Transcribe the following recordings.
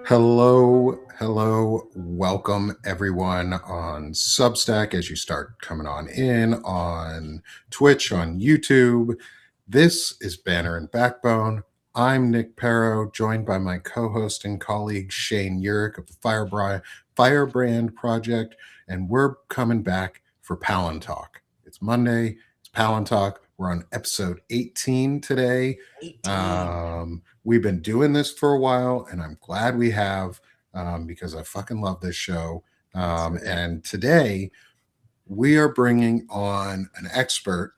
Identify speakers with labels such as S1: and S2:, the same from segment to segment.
S1: Hello, welcome everyone on Substack as you start coming on in on Twitch, on YouTube. This is Banner and Backbone. I'm Nick Perro, joined by my co-host and colleague Shane Urick of the Firebrand Project, and we're coming back for Palantalk. It's Monday, it's Palantalk. We're on episode 18 today.
S2: 18.
S1: We've been doing this for a while, and I'm glad we have because I fucking love this show. And today we are bringing on an expert.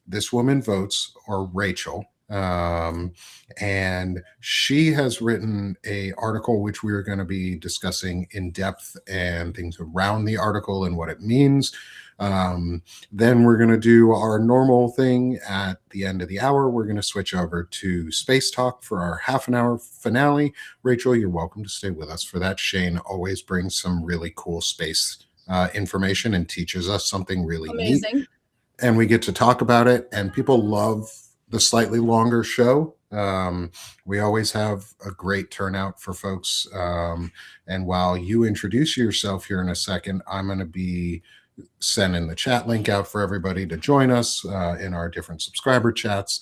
S1: This woman votes, or Rachel, and she has written a article which we are going to be discussing in depth and things around the article and what it means. Then we're going to do our normal thing at the end of the hour. We're going to switch over to Space Talk for our half an hour finale. Rachel, you're welcome to stay with us for that. Shane always brings some really cool space information and teaches us something really
S3: amazing
S1: neat. And we get to talk about it, and people love the slightly longer show. We always have a great turnout for folks. And while you introduce yourself here in a second, I'm going to be sending the chat link out for everybody to join us in our different subscriber chats.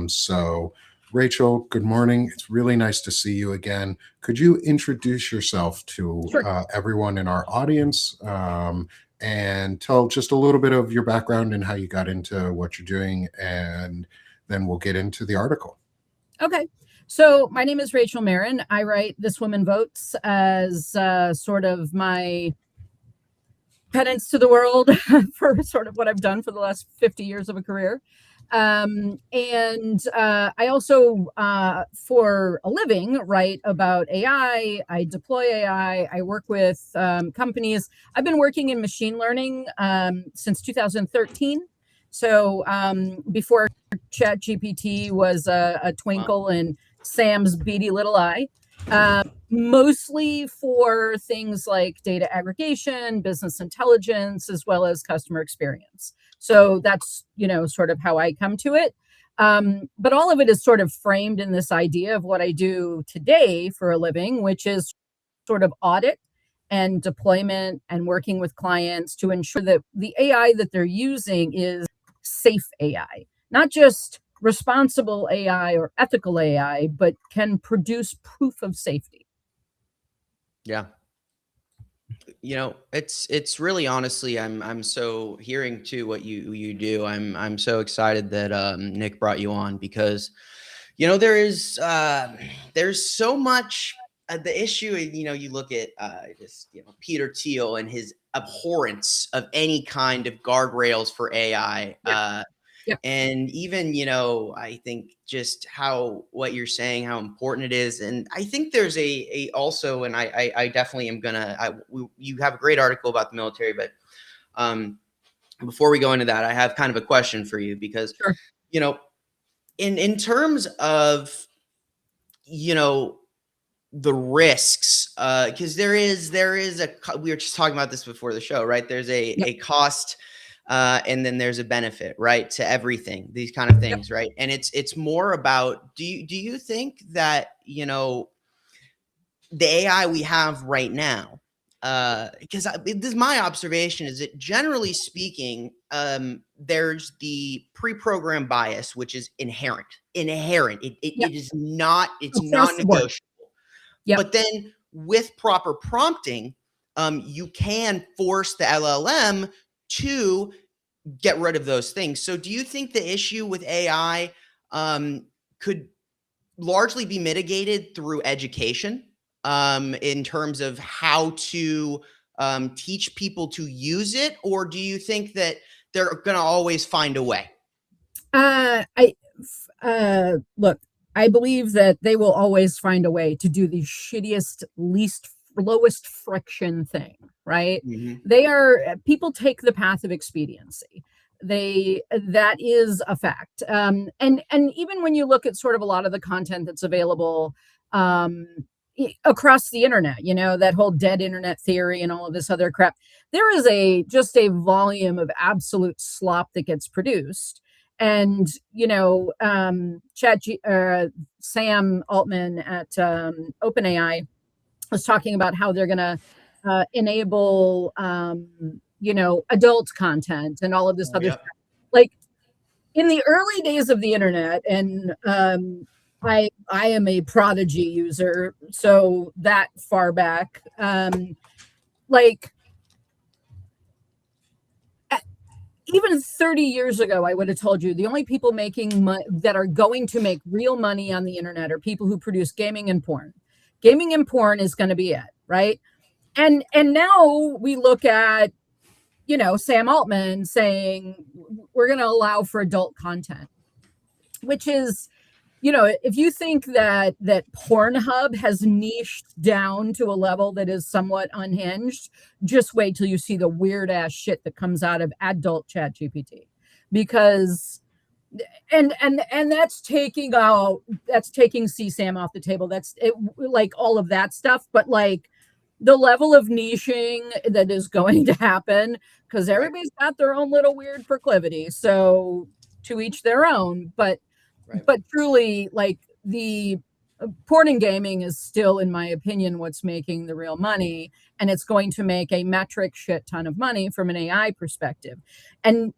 S1: So Rachel, good morning. It's really nice to see you again. Could you introduce yourself to everyone in our audience and tell just a little bit of your background and how you got into what you're doing, and then we'll get into the article.
S3: Okay. So my name is Rachel Marin. I write This Woman Votes as sort of my penance to the world for sort of what I've done for the last 50 years of a career. And I also, for a living, write about AI. I deploy AI. I work with companies. I've been working in machine learning since 2013. So before ChatGPT was a twinkle in Sam's beady little eye. Mostly for things like data aggregation, business intelligence, as well as customer experience. So that's, sort of how I come to it. But all of it is sort of framed in this idea of what I do today for a living, which is sort of audit and deployment and working with clients to ensure that the AI that they're using is safe AI, not just responsible AI or ethical AI, but can produce proof of safety.
S2: Yeah. It's really, honestly, I'm so hearing to what you do. I'm so excited that Nick brought you on because there's so much the issue. You look at Peter Thiel and his abhorrence of any kind of guardrails for AI.
S3: Yep.
S2: And even, I think just what you're saying, how important it is. And I think there's also, and I definitely am you have a great article about the military, but before we go into that, I have kind of a question for you because,
S3: Sure.
S2: In terms of, the risks, because there is we were just talking about this before the show, right? There's a cost, and then there's a benefit, right, to everything, these kind of things, right? And it's more about, do you think that, the AI we have right now, because this is my observation, is that generally speaking, there's the pre-programmed bias, which is inherent. It is not, it's not negotiable.
S3: Yep.
S2: But then with proper prompting, you can force the LLM to get rid of those things. So do you think the issue with AI could largely be mitigated through education in terms of how to teach people to use it? Or do you think that they're going to always find a way?
S3: Look, I believe that they will always find a way to do the shittiest, lowest friction thing, right?
S2: Mm-hmm.
S3: People take the path of expediency. That is a fact. And even when you look at sort of a lot of the content that's available across the internet, that whole dead internet theory and all of this other crap, there is just a volume of absolute slop that gets produced. And, Sam Altman at OpenAI was talking about how they're going to enable, adult content and all of this other stuff. Like in the early days of the internet, and I am a Prodigy user, so that far back, like even 30 years ago, I would have told you the only people making that are going to make real money on the internet are people who produce gaming and porn. Gaming and porn is going to be it, right? And now we look at, Sam Altman saying we're going to allow for adult content, which is, if you think that Pornhub has niched down to a level that is somewhat unhinged, just wait till you see the weird ass shit that comes out of adult ChatGPT, because and that's taking CSAM off the table. That's it, like all of that stuff, but like the level of niching that is going to happen, because everybody's got their own little weird proclivity. So to each their own, but truly, like the porn and gaming is still, in my opinion, what's making the real money, and it's going to make a metric shit ton of money from an AI perspective. And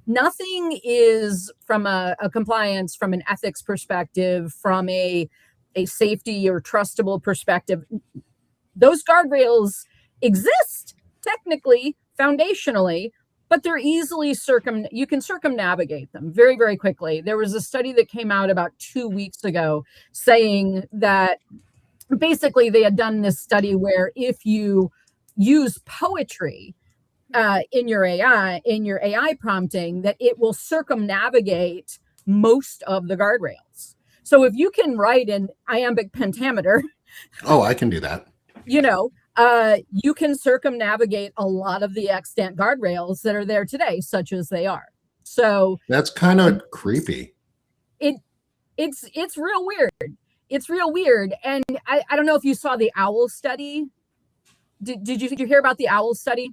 S3: nothing is from a compliance, from an ethics perspective, from a safety or trustable perspective. Those guardrails exist technically, foundationally, but they're easily you can circumnavigate them very, very quickly. There was a study that came out about 2 weeks ago saying that basically they had done this study where if you use poetry in your AI prompting, that it will circumnavigate most of the guardrails. So if you can write an iambic pentameter,
S1: I can do that.
S3: You can circumnavigate a lot of the extant guardrails that are there today, such as they are. So
S1: that's kind of creepy.
S3: It's real weird. It's real weird. And I don't know if you saw the owl study. Did you hear about the owl study?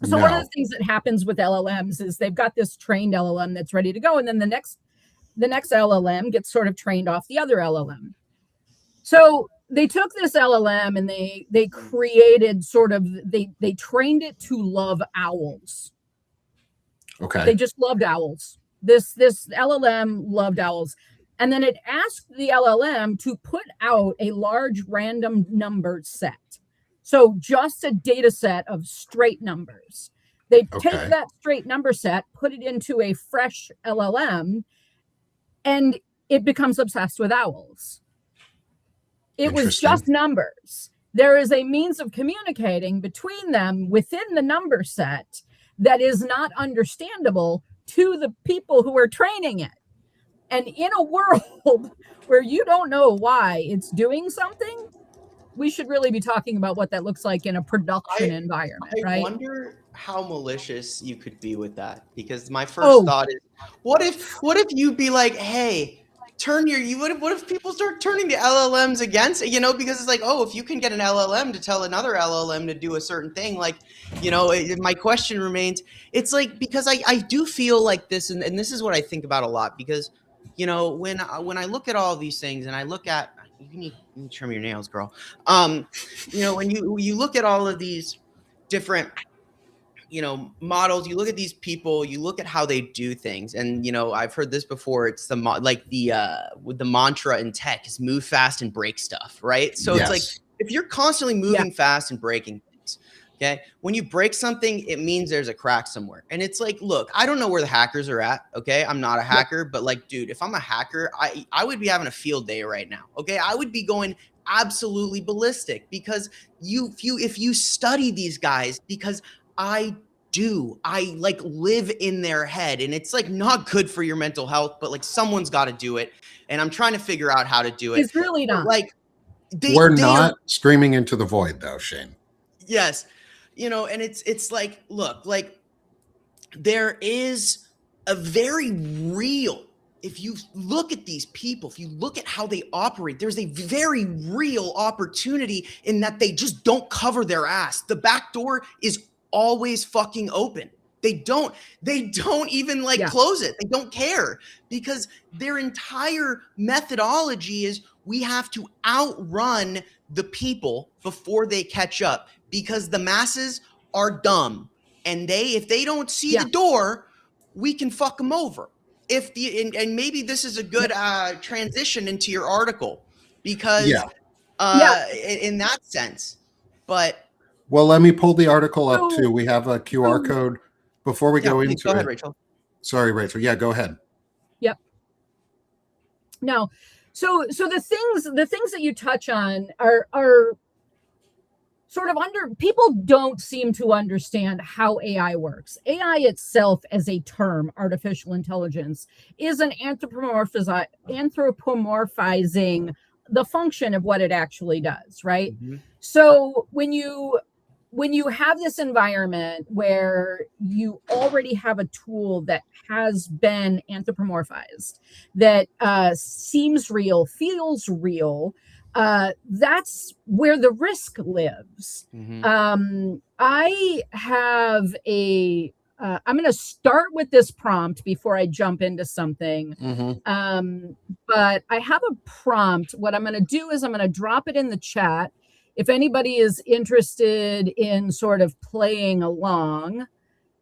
S3: So one of the things that happens with LLMs is they've got this trained LLM that's ready to go, and then the next LLM gets sort of trained off the other LLM. So they took this LLM and they created they trained it to love owls.
S1: Okay.
S3: They just loved owls. This LLM loved owls. And then it asked the LLM to put out a large random numbered set. So just a data set of straight numbers. They take that straight number set, put it into a fresh LLM, and it becomes obsessed with owls. It was just numbers. There is a means of communicating between them within the number set that is not understandable to the people who are training it. And in a world where you don't know why it's doing something, we should really be talking about what that looks like in a production environment, right?
S2: I wonder how malicious you could be with that, because my first thought is, what if you'd be like, hey, what if people start turning the LLMs against it, because it's like, if you can get an LLM to tell another LLM to do a certain thing, like, my question remains, it's like, because I do feel like this, and this is what I think about a lot, because, when I look at all these things, and I look at, you need to trim your nails, girl. When you look at all of these different, models, you look at these people, you look at how they do things, and I've heard this before. It's with the mantra in tech is move fast and break stuff, right? So It's like, if you're constantly moving fast and breaking things, okay, when you break something, it means there's a crack somewhere. And it's like, look, I don't know where the hackers are at, okay? I'm not a hacker, but like, dude, if I'm a hacker, I would be having a field day right now, okay? I would be going absolutely ballistic, because if you study these guys, because I like live in their head, and it's like not good for your mental health, but like someone's got to do it, and I'm trying to figure out how to do it.
S3: It's really not
S2: like
S1: we're not screaming into the void, though, Shane.
S2: Yes, and it's like, look, like there is a very real. If you look at these people, if you look at how they operate, there's a very real opportunity in that they just don't cover their ass. The back door is always fucking open. They don't even like close it. They don't care, because their entire methodology is we have to outrun the people before they catch up, because the masses are dumb, and if they don't see the door, we can fuck them over. And maybe this is a good transition into your article, because in that sense. But
S1: well, let me pull the article up too. We have a QR code before we go into
S2: go ahead, Rachel.
S1: Sorry, Rachel. Yeah, go ahead.
S3: Yep. No. So the things that you touch on are sort of people don't seem to understand how AI works. AI itself as a term, artificial intelligence, is an anthropomorphizing the function of what it actually does, right? Mm-hmm. So when you have this environment where you already have a tool that has been anthropomorphized, that seems real, feels real, that's where the risk lives. Mm-hmm. I have I'm going to start with this prompt before I jump into something. Mm-hmm. But I have a prompt. What I'm going to do is I'm going to drop it in the chat. If anybody is interested in sort of playing along,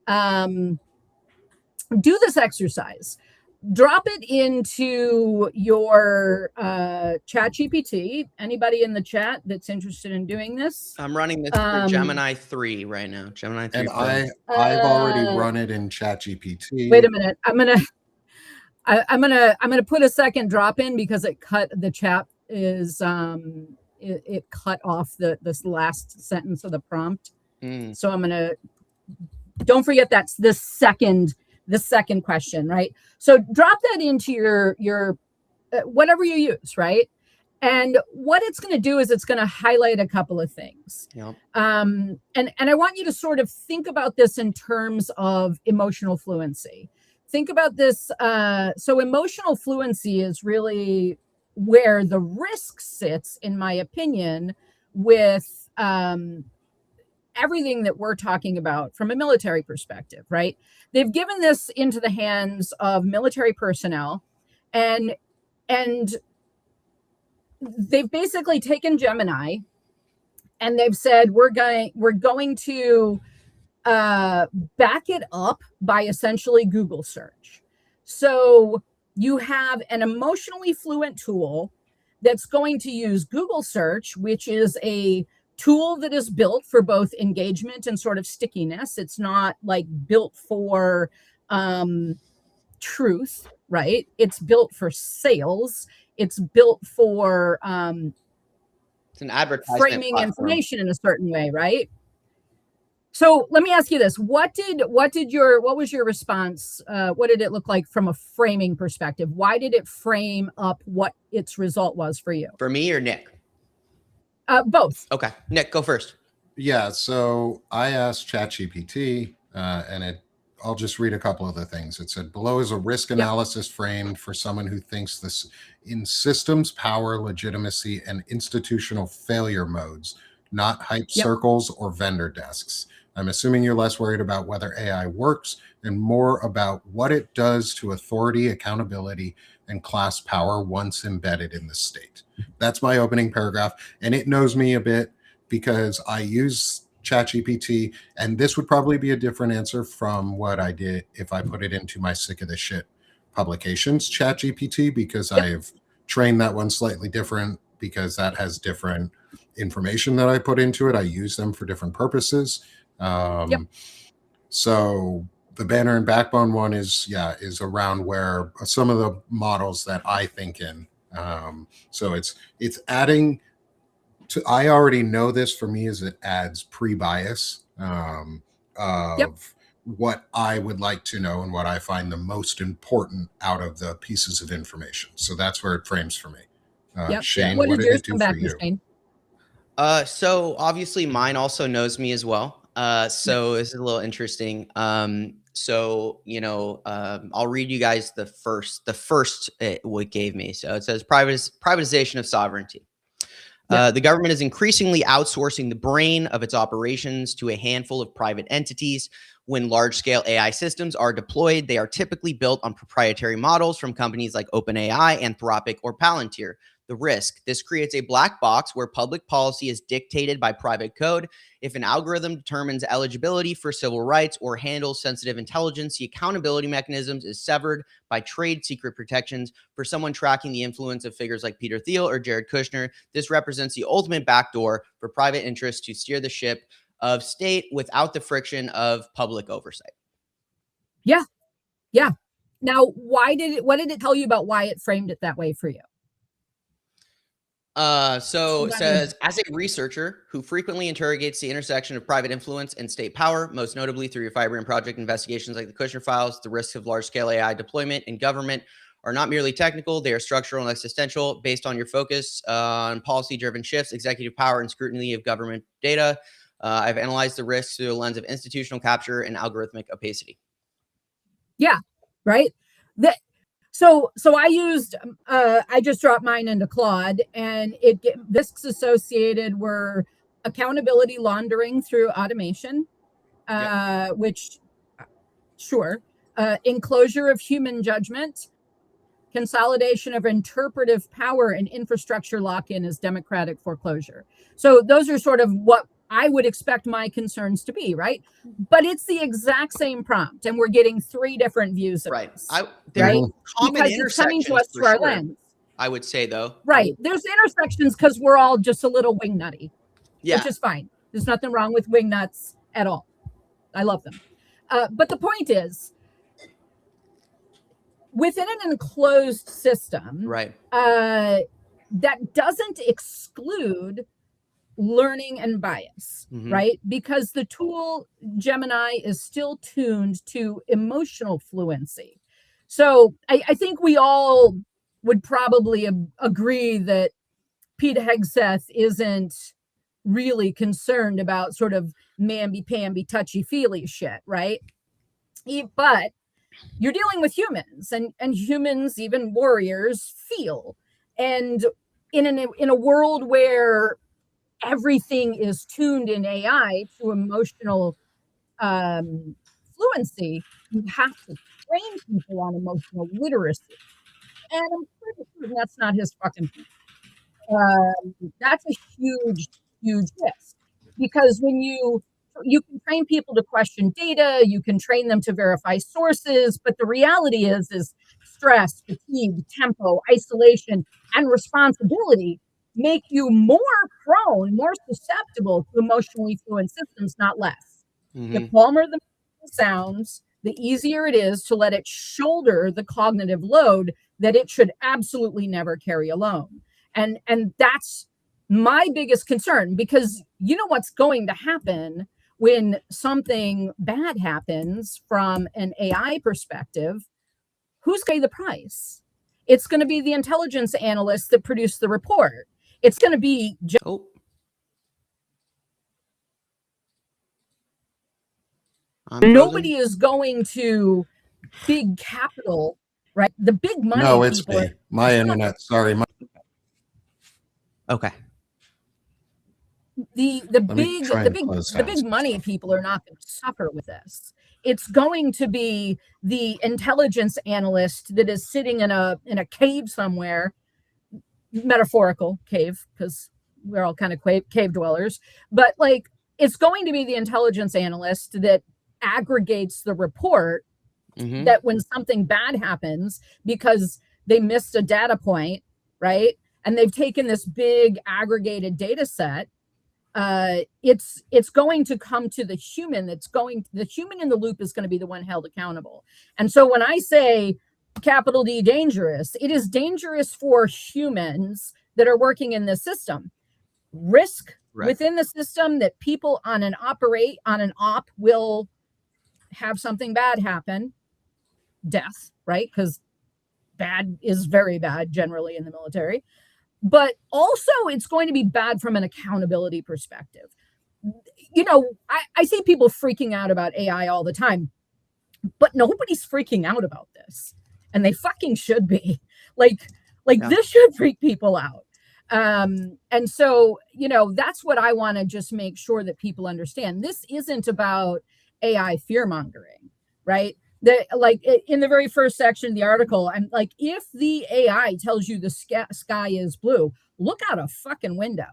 S3: do this exercise. Drop it into your chat GPT. Anybody in the chat that's interested in doing this?
S2: I'm running this through Gemini 3 right now. Gemini 3.
S1: And I've already run it in chat GPT.
S3: Wait a minute. I'm gonna put a second drop in because it cut the chat is it cut off this last sentence of the prompt. So I'm gonna, don't forget that's the second question, right? So drop that into your whatever you use, right? And what it's going to do is it's going to highlight a couple of things. Yep. And I want you to sort of think about this in terms of emotional fluency. Think about this. So emotional fluency is really where the risk sits, in my opinion, with everything that we're talking about from a military perspective, right? They've given this into the hands of military personnel, and they've basically taken Gemini and they've said, we're going to back it up by essentially Google search. So you have an emotionally fluent tool that's going to use Google search, which is a tool that is built for both engagement and sort of stickiness. It's not like built for truth, right? It's built for sales. It's built for
S2: it's an advertisement
S3: framing
S2: platform.
S3: Information in a certain way, right? So let me ask you this: what was your response? What did it look like from a framing perspective? Why did it frame up what its result was for you?
S2: For me or Nick?
S3: Both.
S2: Okay, Nick, go first.
S1: Yeah, so I asked ChatGPT, and I'll just read a couple of the things. It said, below is a risk analysis framed for someone who thinks this in systems, power, legitimacy, and institutional failure modes, not hype circles or vendor desks. I'm assuming you're less worried about whether AI works and more about what it does to authority, accountability, and class power once embedded in the state. That's my opening paragraph. And it knows me a bit because I use ChatGPT, and this would probably be a different answer from what I did if I put it into my Sick of the Shit publications ChatGPT, because I've trained that one slightly different because that has different information that I put into it. I use them for different purposes. So the Banner and Backbone one is around where some of the models that I think in. So it's adding to, I already know this for me, is it adds pre-bias of what I would like to know and what I find the most important out of the pieces of information. So that's where it frames for me. Shane, what did it do for you?
S3: Shane?
S2: So obviously mine also knows me as well. So this is a little interesting. So, I'll read you guys the first what it gave me. So it says privatization of sovereignty. The government is increasingly outsourcing the brain of its operations to a handful of private entities. When large-scale AI systems are deployed, they are typically built on proprietary models from companies like OpenAI, Anthropic, or Palantir. The risk: this creates a black box where public policy is dictated by private code. If an algorithm determines eligibility for civil rights or handles sensitive intelligence, the accountability mechanisms is severed by trade secret protections. For someone tracking the influence of figures like Peter Thiel or Jared Kushner, this represents the ultimate backdoor for private interests to steer the ship of state without the friction of public oversight.
S3: Yeah. Now, what did it tell you about why it framed it that way for you?
S2: So it says, as a researcher who frequently interrogates the intersection of private influence and state power, most notably through your Fiber and Project investigations like the Kushner files, the risks of large-scale AI deployment in government are not merely technical, they are structural and existential. Based on your focus on policy-driven shifts, executive power, and scrutiny of government data, I've analyzed the risks through the lens of institutional capture and algorithmic opacity.
S3: Yeah, right. So I just dropped mine into Claude, and risks associated were accountability laundering through automation, which sure, enclosure of human judgment, consolidation of interpretive power, and infrastructure lock-in is democratic foreclosure. So those are sort of what I would expect my concerns to be, right? But it's the exact same prompt, and we're getting 3 different views of
S2: Right.
S3: this,
S2: Right?
S3: Common because it's coming to us through our lens.
S2: I would say, though.
S3: Right. There's intersections because we're all just a little wing nutty,
S2: Yeah.
S3: which is fine. There's nothing wrong with wing nuts at all. I love them. But the point is, within an enclosed system,
S2: Right.
S3: That doesn't exclude learning and bias, right? Because the tool Gemini is still tuned to emotional fluency. So I think we all would probably agree that Pete Hegseth isn't really concerned about sort of mamby-pamby, touchy-feely shit, right? But you're dealing with humans, and humans, even warriors, feel. And in a world where everything is tuned in AI to emotional fluency, you have to train people on emotional literacy. And I'm pretty certain that's not his fucking point. That's a huge risk, because when you can train people to question data, you can train them to verify sources, but the reality is stress, fatigue, tempo, isolation, and responsibility make you more prone, more susceptible to emotionally fluent systems, not less. The calmer the sounds, the easier it is to let it shoulder the cognitive load that it should absolutely never carry alone. And that's my biggest concern, because you know what's going to happen when something bad happens from an AI perspective. Who's going to pay the price? It's going to be the intelligence analysts that produce the report. It's going to be nobody is going to big capital, right? The big money.
S1: No, it's me. My internet. Sorry.
S3: Okay. The big money people are not going to suffer with this. It's going to be the intelligence analyst that is sitting in a cave somewhere, metaphorical cave, because we're all kind of cave dwellers, but like, it's going to be the intelligence analyst that aggregates the report that when something bad happens because they missed a data point, right? And they've taken this big aggregated data set. It's going to come to the human. The human in the loop is going to be the one held accountable. And so when I say capital D dangerous, it is dangerous for humans that are working in this system. Risk within the system that people on an op will have something bad happen, death, right? Because bad is very bad generally in the military. But also it's going to be bad from an accountability perspective. You know, I see people freaking out about AI all the time, but nobody's freaking out about this. And they fucking should be. Like this should freak people out. And so, that's what I want to just make sure that people understand. This isn't about AI fear mongering, right? Like in the very first section of the article, I'm like, if the AI tells you the sky is blue, look out a fucking window,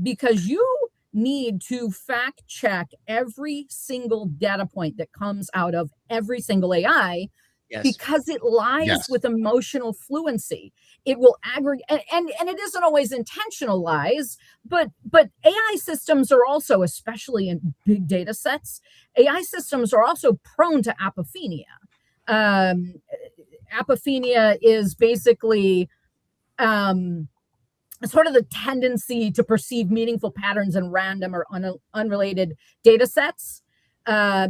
S3: because you need to fact check every single data point that comes out of every single AI,
S2: Yes.
S3: because it lies
S1: Yes.
S3: with emotional fluency. It will aggregate, and it isn't always intentional lies, but AI systems are also, especially in big data sets, AI systems are also prone to apophenia. Apophenia is basically sort of the tendency to perceive meaningful patterns in random or unrelated data sets. A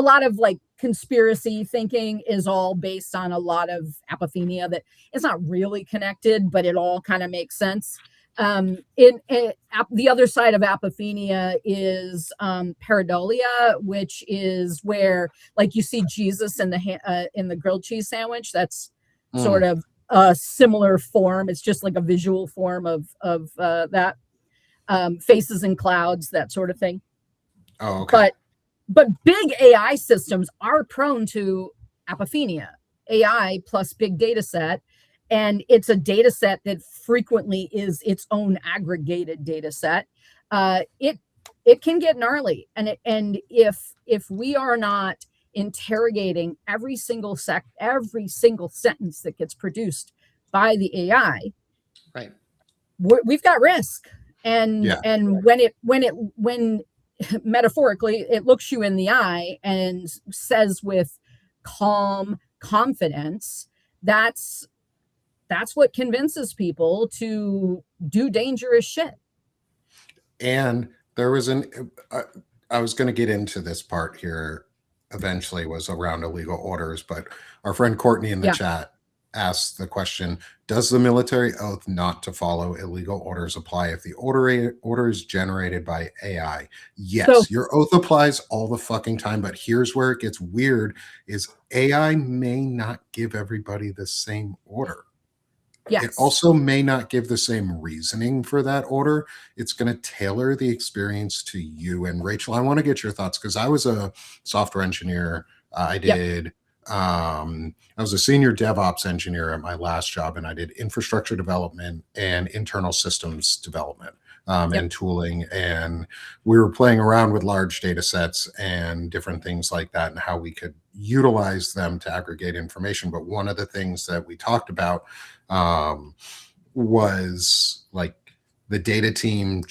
S3: lot of like conspiracy thinking is all based on a lot of apophenia that it's not really connected, but it all kind of makes sense. The other side of apophenia is pareidolia, which is where, like, you see Jesus in the grilled cheese sandwich. That's sort of a similar form. It's just like a visual form of that. Faces and clouds, that sort of thing.
S1: Oh, okay.
S3: But big AI systems are prone to apophenia. AI plus big data set, and it's a data set that frequently is its own aggregated data set. It can get gnarly, and if we are not interrogating every single sentence that gets produced by the AI,
S2: right,
S3: we've got risk. And
S1: Yeah.
S3: and when metaphorically it looks you in the eye and says with calm confidence, that's what convinces people to do dangerous shit.
S1: And there was I was going to get into this part here eventually, was around illegal orders, but our friend Courtney in the chat asked the question, does the military oath not to follow illegal orders apply if the order is generated by AI? Yes, so, your oath applies all the fucking time, but here's where it gets weird, is AI may not give everybody the same order. Yes. It also may not give the same reasoning for that order. It's going to tailor the experience to you. And Rachel, I want to get your thoughts, because I was a software engineer. I was a senior DevOps engineer at my last job, and I did infrastructure development and internal systems development and tooling. And we were playing around with large data sets and different things like that, and how we could utilize them to aggregate information. But one of the things that we talked about was like the data team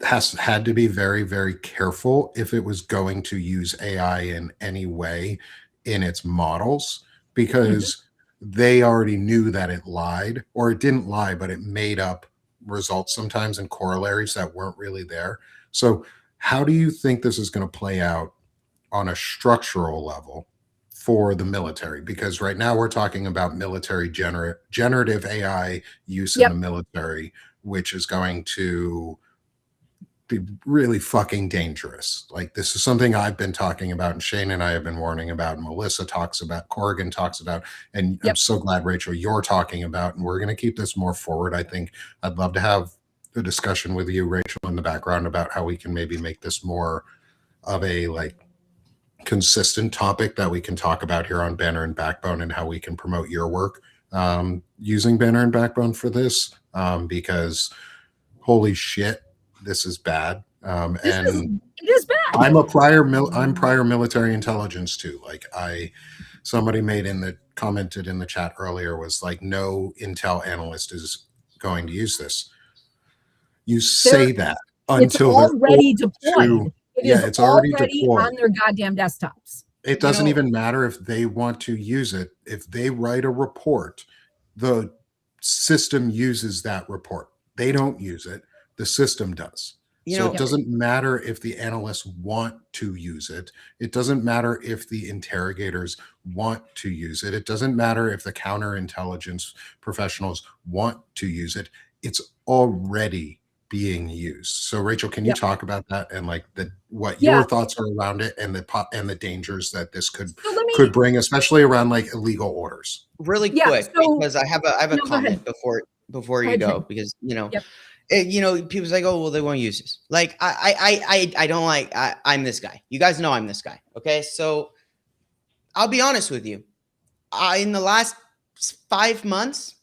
S1: had to be very, very careful if it was going to use AI in any way in its models, because they already knew that it lied, or it didn't lie, but it made up results sometimes and corollaries that weren't really there. So how do you think this is going to play out on a structural level for the military? Because right now we're talking about military generative AI use in the military, which is going to be really fucking dangerous. Like, this is something I've been talking about, and Shane and I have been warning about, and Melissa talks about, Corrigan talks about, and I'm so glad, Rachel, you're talking about, and we're going to keep this more forward. I think I'd love to have a discussion with you, Rachel, in the background about how we can maybe make this more of a like consistent topic that we can talk about here on Banner and Backbone, and how we can promote your work using Banner and Backbone for this, because holy shit, this is bad. It
S3: is bad.
S1: I'm prior military intelligence too. Like, somebody commented in the chat earlier, was like, no Intel analyst is going to use this. You say that until
S3: it's already deployed. It's already deployed on their goddamn desktops.
S1: It doesn't even matter if they want to use it. If they write a report, the system uses that report. They don't use it. The system does. So it doesn't matter if the analysts want to use it. It doesn't matter if the interrogators want to use it. It doesn't matter if the counterintelligence professionals want to use it. It's already being used. So Rachel, can you talk about that, and like what your thoughts are around it, and the dangers that this could bring, especially around like illegal orders?
S2: really
S3: Yeah,
S2: quick,
S3: so
S2: because I have a
S3: no, go ahead.
S2: comment before
S3: Go
S2: you
S3: ahead,
S2: go,
S3: Tim.
S2: because
S3: Yep.
S2: people's like, oh well, they won't use this. Like I don't like, I'm this guy. You guys know I'm this guy. Okay, so I'll be honest with you. In the last 5 months,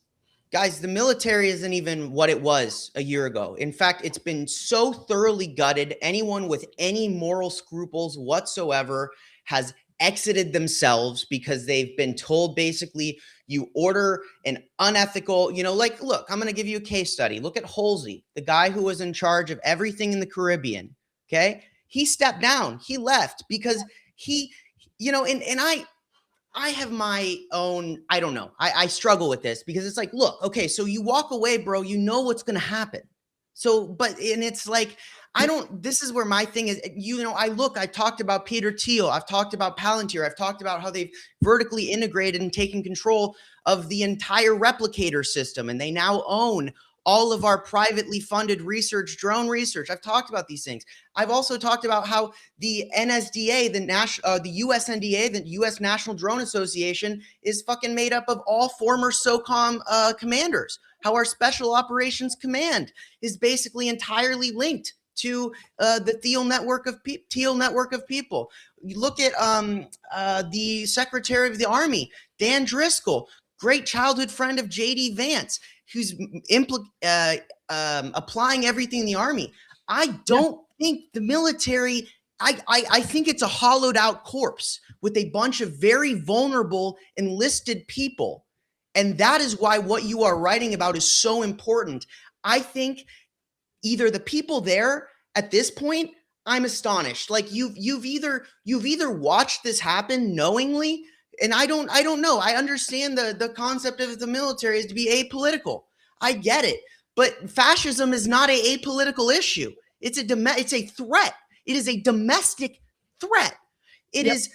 S2: guys, the military isn't even what it was a year ago. In fact, it's been so thoroughly gutted. Anyone with any moral scruples whatsoever has exited themselves because they've been told basically you order an unethical, like, look, I'm going to give you a case study. Look at Halsey, the guy who was in charge of everything in the Caribbean. Okay. He stepped down. He left because he, and I have my own, I don't know. I struggle with this because it's like, look, okay, so you walk away, bro, you know what's going to happen. So, and it's like, this is where my thing is, I talked about Peter Thiel. I've talked about Palantir. I've talked about how they've vertically integrated and taken control of the entire replicator system. And they now own all of our privately funded research, drone research. I've talked about these things. I've also talked about how the NSDA, the US NDA, the US National Drone Association, is fucking made up of all former SOCOM commanders. How our Special Operations Command is basically entirely linked to the Thiel network of people. You look at the Secretary of the Army, Dan Driscoll, great childhood friend of J.D. Vance, who's applying everything in the Army. I don't think the military, I think it's a hollowed out corpse with a bunch of very vulnerable enlisted people. And that is why what you are writing about is so important. I think either the people there at this point, I'm astonished. Like you've either watched this happen knowingly, and I don't know. I understand the concept of the military is to be apolitical. I get it. But fascism is not a apolitical issue. It's a threat. It is a domestic threat. It is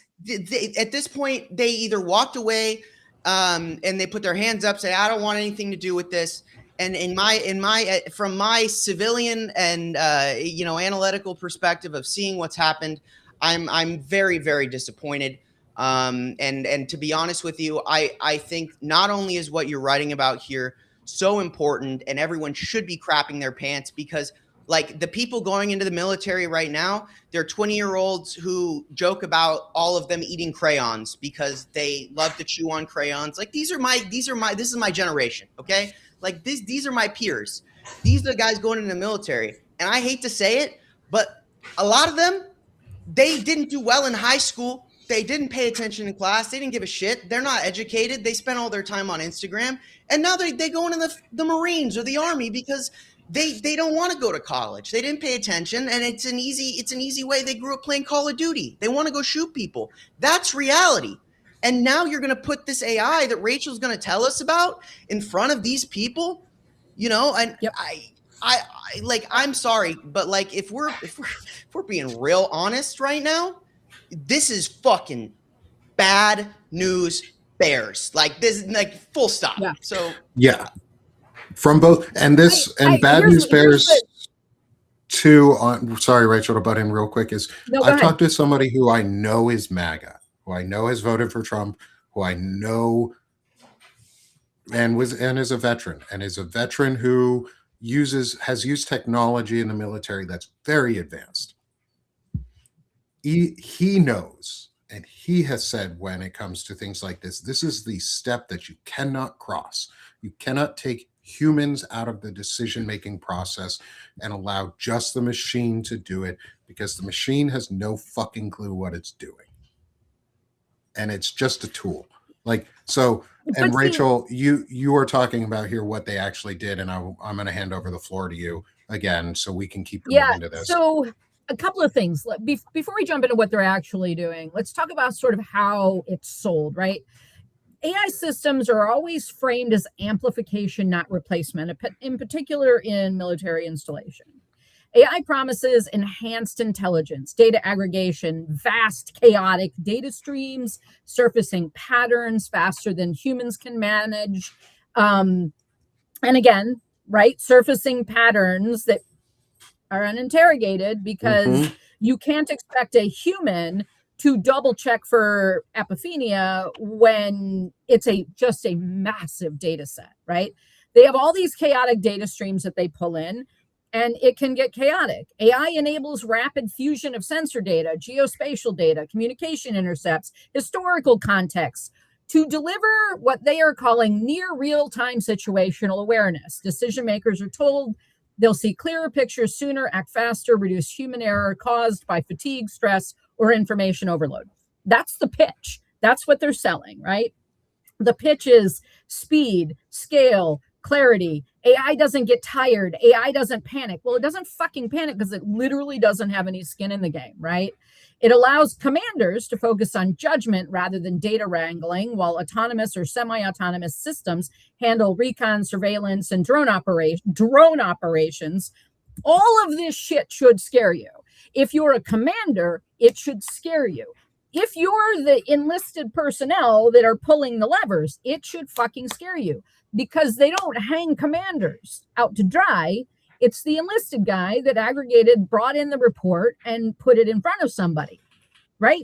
S2: at this point, they either walked away and they put their hands up, say, I don't want anything to do with this. And from my civilian and analytical perspective of seeing what's happened, I'm very, very disappointed. And to be honest with you, I think not only is what you're writing about here so important, and everyone should be crapping their pants, because like the people going into the military right now, they're 20-year-olds who joke about all of them eating crayons because they love to chew on crayons. Like this is my generation. Okay. Like these are my peers. These are the guys going into the military. And I hate to say it, but a lot of them, they didn't do well in high school. They didn't pay attention in class. They didn't give a shit. They're not educated. They spent all their time on Instagram. And now they go into the Marines or the Army because they don't want to go to college. They didn't pay attention, and it's an easy way. They grew up playing Call of Duty. They want to go shoot people. That's reality. And now you're going to put this AI that Rachel's going to tell us about in front of these people, and I'm sorry, but like if we're being real honest right now, this is fucking bad news bears. Like this, like full stop.
S3: Yeah.
S2: So
S1: yeah, from both, and this and bad news bears too. Sorry, Rachel, to butt in real quick. I've talked to somebody who I know is MAGA, who I know has voted for Trump, who I know and is a veteran who has used technology in the military that's very advanced. He knows, and he has said, when it comes to things like this is the step that you cannot cross. You cannot take humans out of the decision-making process and allow just the machine to do it, because the machine has no fucking clue what it's doing. And it's just a tool. Like, so, and Rachel, you are talking about here what they actually did, and I'm going to hand over the floor to you again so we can keep moving into this.
S3: So a couple of things before we jump into what they're actually doing. Let's talk about sort of how it's sold, right? AI systems are always framed as amplification, not replacement, in particular in military installation. AI promises enhanced intelligence, data aggregation, vast chaotic data streams, surfacing patterns faster than humans can manage. And again, right, surfacing patterns that are uninterrogated, because you can't expect a human to double check for apophenia when it's just a massive data set, right? They have all these chaotic data streams that they pull in, and it can get chaotic. AI enables rapid fusion of sensor data, geospatial data, communication intercepts, historical context to deliver what they are calling near real-time situational awareness. Decision makers are told they'll see clearer pictures sooner, act faster, reduce human error caused by fatigue, stress, or information overload. That's the pitch. That's what they're selling, right? The pitch is speed, scale, clarity. AI doesn't get tired. AI doesn't panic. Well, it doesn't fucking panic because it literally doesn't have any skin in the game, right? It allows commanders to focus on judgment rather than data wrangling, while autonomous or semi-autonomous systems handle recon, surveillance, and drone operations. All of this shit should scare you. If you're a commander, it should scare you. If you're the enlisted personnel that are pulling the levers, it should fucking scare you, because they don't hang commanders out to dry. It's the enlisted guy that aggregated, brought in the report, and put it in front of somebody, right?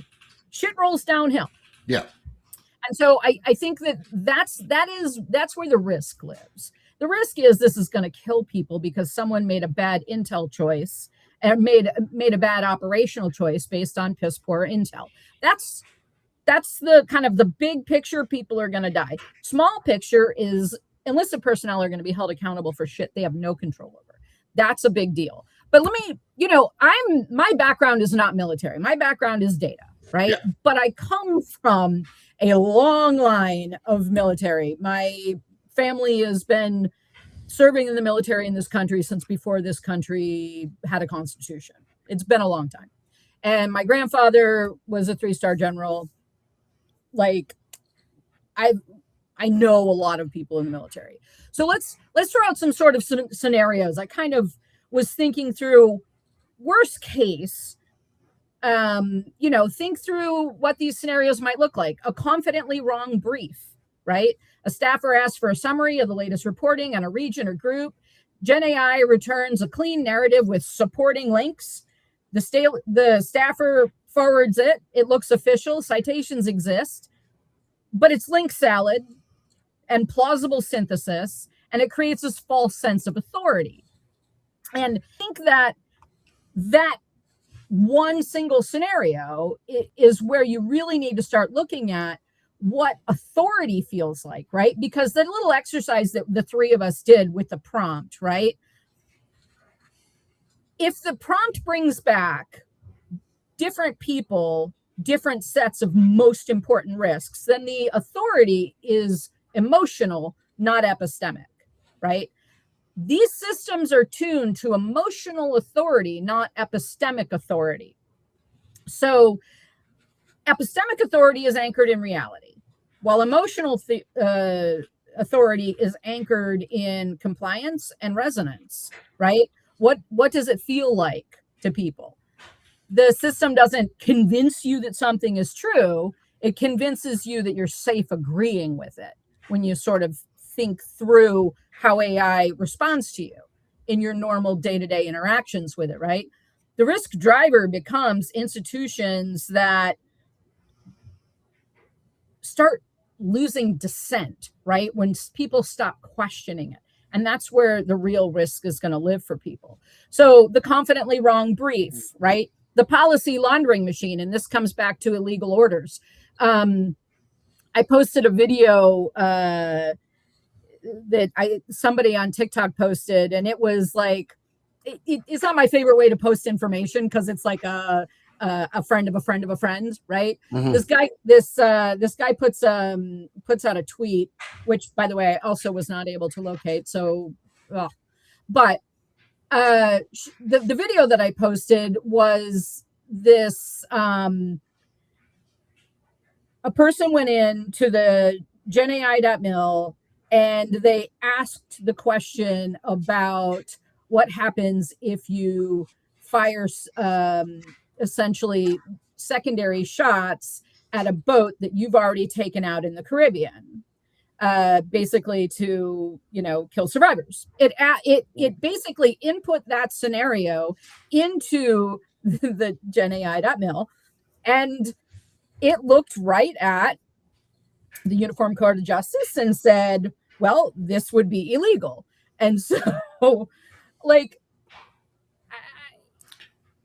S3: Shit rolls downhill.
S1: Yeah.
S3: And so I think that's where the risk lives. The risk is this is going to kill people because someone made a bad intel choice and made a bad operational choice based on piss poor intel. That's the kind of the big picture. People are going to die. Small picture is enlisted personnel are going to be held accountable for shit they have no control over. That's a big deal. But let me, my background is not military. My background is data, right? Yeah. But I come from a long line of military. My family has been serving in the military in this country since before this country had a constitution. It's been a long time. And my grandfather was a 3-star general. Like, I know a lot of people in the military. So let's throw out some sort of scenarios. I kind of was thinking through worst case, think through what these scenarios might look like. A confidently wrong brief, right? A staffer asks for a summary of the latest reporting on a region or group. Gen AI returns a clean narrative with supporting links. The staffer forwards it. It looks official. Citations exist, but it's link salad and plausible synthesis, and it creates this false sense of authority. And I think that one single scenario is where you really need to start looking at what authority feels like, right? Because the little exercise that the three of us did with the prompt, right? If the prompt brings back different people, different sets of most important risks, then the authority is emotional, not epistemic, right? These systems are tuned to emotional authority, not epistemic authority. So epistemic authority is anchored in reality, while emotional authority is anchored in compliance and resonance, right? What does it feel like to people? The system doesn't convince you that something is true. It convinces you that you're safe agreeing with it when you sort of think through how AI responds to you in your normal day-to-day interactions with it, right? The risk driver becomes institutions that start losing dissent, right? When people stop questioning it. And that's where the real risk is going to live for people. So the confidently wrong brief, right? The policy laundering machine, and this comes back to illegal orders. I posted a video that somebody on TikTok posted, and it was like, it's not my favorite way to post information because it's like a friend of a friend of a friend, right? Mm-hmm. This guy puts out a tweet, which, by the way, I also was not able to locate. So, but the video that I posted was this. A person went in to the genai.mil and they asked the question about what happens if you fire essentially secondary shots at a boat that you've already taken out in the Caribbean, basically to, kill survivors. It basically input that scenario into the genai.mil, and it looked right at the Uniform Code of Justice and said, well, this would be illegal. And so, like,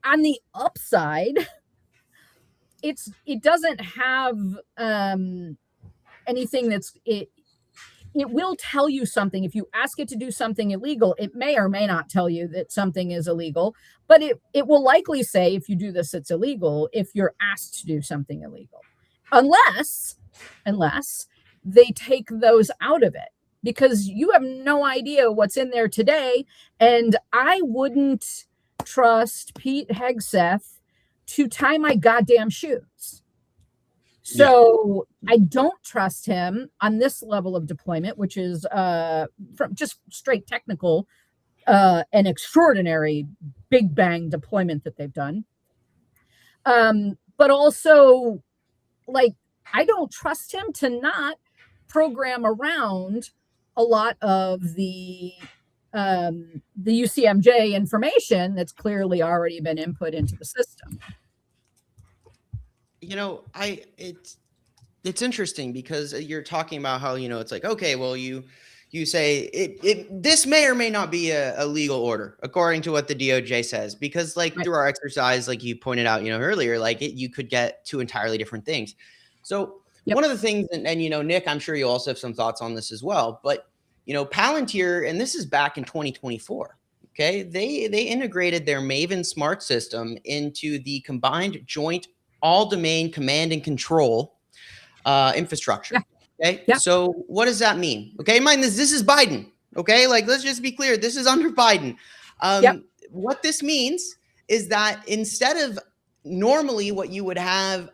S3: on the upside, it doesn't have anything it will tell you something. If you ask it to do something illegal, it may or may not tell you that something is illegal, but it will likely say, if you do this, it's illegal, if you're asked to do something illegal, unless they take those out of it, because you have no idea what's in there today. And I wouldn't trust Pete Hegseth to tie my goddamn shoes. So I don't trust him on this level of deployment, which is from just straight technical, an extraordinary big bang deployment that they've done. But also, like, I don't trust him to not program around a lot of the UCMJ information that's clearly already been input into the system.
S2: It's interesting because you're talking about how, it's like, okay, well, you say this may or may not be a legal order according to what the DOJ says, because like through our exercise, like you pointed out, earlier, like you could get two entirely different things. So one of the things, and Nick, I'm sure you also have some thoughts on this as well, but Palantir, and this is back in 2024. Okay, they integrated their Maven smart system into the combined joint all-domain command and control infrastructure. Okay, so what does that mean? Okay, mind this is Biden. Okay, like let's just be clear, this is under Biden. What this means is that instead of normally what you would have,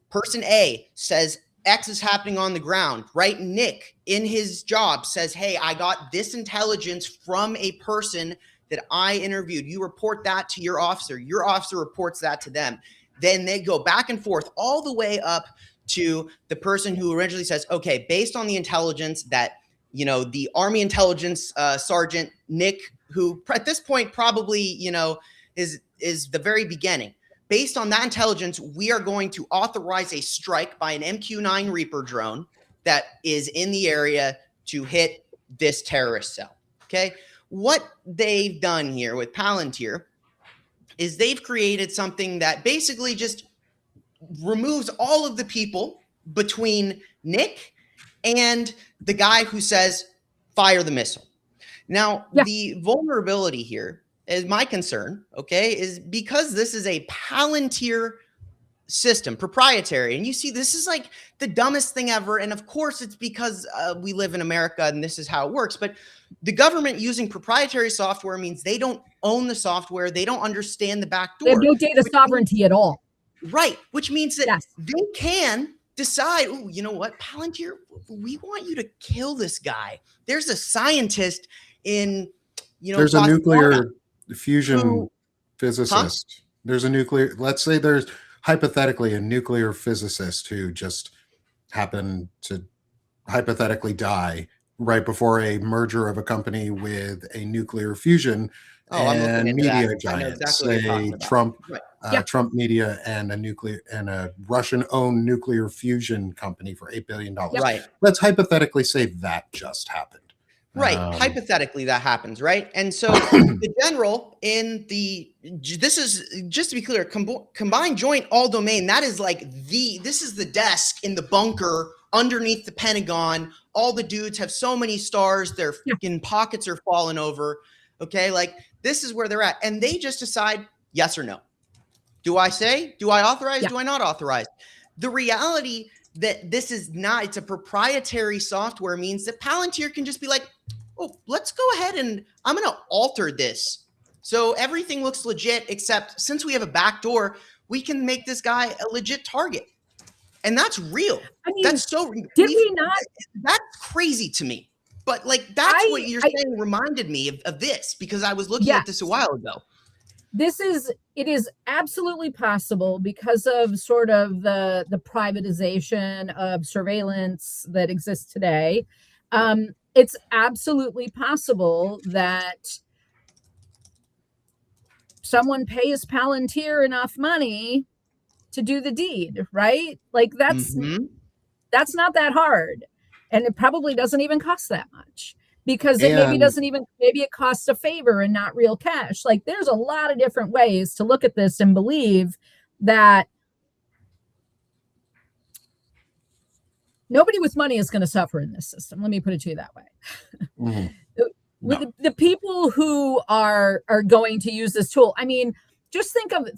S2: person A says X is happening on the ground, right? Nick in his job says, hey, I got this intelligence from a person that I interviewed. You report that to your officer reports that to them. Then they go back and forth all the way up to the person who originally says, okay, based on the intelligence that, the Army intelligence sergeant Nick, who at this point probably, is the very beginning. Based on that intelligence, we are going to authorize a strike by an MQ-9 Reaper drone that is in the area to hit this terrorist cell. Okay. What they've done here with Palantir is they've created something that basically just removes all of the people between Nick and the guy who says, fire the missile. Now, the vulnerability here is my concern, okay, is because this is a Palantir system, proprietary, and you see this is like the dumbest thing ever. And of course, it's because we live in America and this is how it works. But the government using proprietary software means they don't own the software. They don't understand the back door.
S3: They have no data sovereignty at all.
S2: Right, which means that they can decide, oh, you know what, Palantir, we want you to kill this guy. There's a scientist in,
S1: there's a nuclear fusion physicist. There's let's say there's hypothetically a nuclear physicist who just happened to hypothetically die right before a merger of a company with a nuclear fusion and media giant, say Trump, Trump Media and a Russian-owned nuclear fusion company for $8 billion.
S2: Right.
S1: Let's hypothetically say that just happened.
S2: Right. Hypothetically, that happens, right? And so the general this is, just to be clear, combined joint all domain, that is like this is the desk in the bunker underneath the Pentagon. All the dudes have so many stars, their fucking pockets are falling over. Okay, like this is where they're at. And they just decide yes or no. Do I authorize? Do I not authorize? The reality that this is not, it's a proprietary software means that Palantir can just be like, oh, let's go ahead and I'm going to alter this. So everything looks legit, except since we have a backdoor, we can make this guy a legit target. And that's real. I mean, that's so, that's crazy to me. But like, that's what you're saying reminded me of this, because I was looking at this a while ago.
S3: It is absolutely possible because of sort of the privatization of surveillance that exists today. It's absolutely possible that someone pays Palantir enough money to do the deed, right? Like that's
S2: Mhm.
S3: not that hard. And it probably doesn't even cost that much, because it maybe
S1: And
S3: doesn't even, maybe it costs a favor and not real cash. Like there's a lot of different ways to look at this and believe that nobody with money is going to suffer in this system. Let me put it to you that way.
S1: mhm,
S3: With
S1: no.
S3: the people who are going to use this tool, I mean, just think of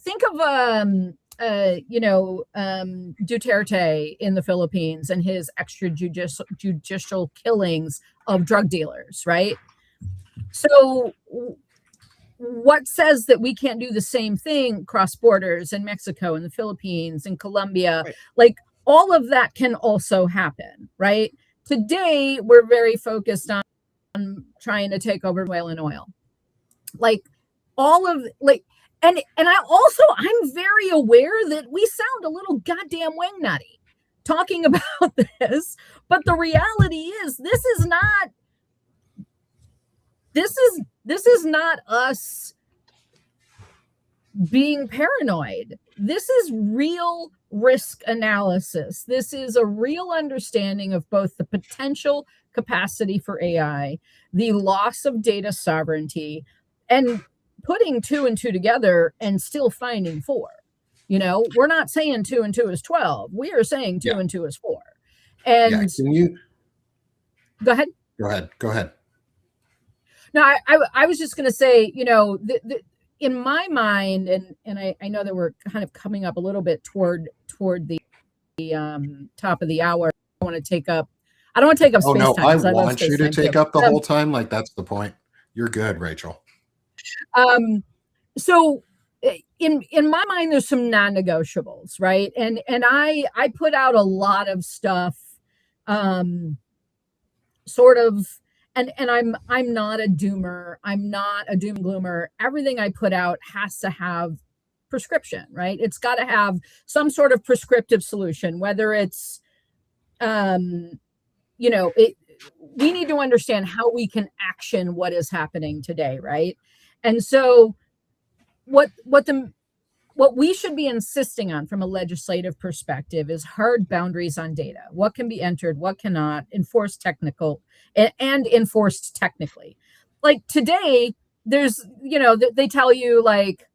S3: Duterte in the Philippines and his extrajudicial killings of drug dealers, right? So what says that we can't do the same thing cross borders in Mexico and the Philippines and Colombia?
S2: Right.
S3: Like all of that can also happen, right? Today we're very focused on trying to take over Venezuelan oil. Like all of like and I'm very aware that we sound a little goddamn wing nutty talking about this, but the reality is this is not us being paranoid. This is real risk analysis. This is a real understanding of both the potential capacity for AI, the loss of data sovereignty, and putting 2 and 2 together and still finding 4. We're not saying 2 and 2 is 12. We are saying 2
S1: Yeah.
S3: and 2 is 4.
S1: Yeah.
S3: And
S1: Can you
S3: go ahead.
S1: Go ahead.
S3: No, I was just going to say, in my mind, and I know that we're kind of coming up a little bit toward the top of the hour. I don't want to take up
S1: Oh
S3: space
S1: no,
S3: time,
S1: I
S3: 'cause I love
S1: want you
S3: space
S1: to
S3: time
S1: take
S3: too.
S1: up the whole time. Like that's the point. You're good, Rachel.
S3: So in my mind, there's some non-negotiables, right? And I put out a lot of stuff, sort of, and I'm not a doomer. I'm not a doom gloomer. Everything I put out has to have prescription, right? It's got to have some sort of prescriptive solution, whether it's we need to understand how we can action what is happening today, right? And so what we should be insisting on from a legislative perspective is hard boundaries on data. What can be entered, what cannot, enforced technically. Like today, there's, they tell you like,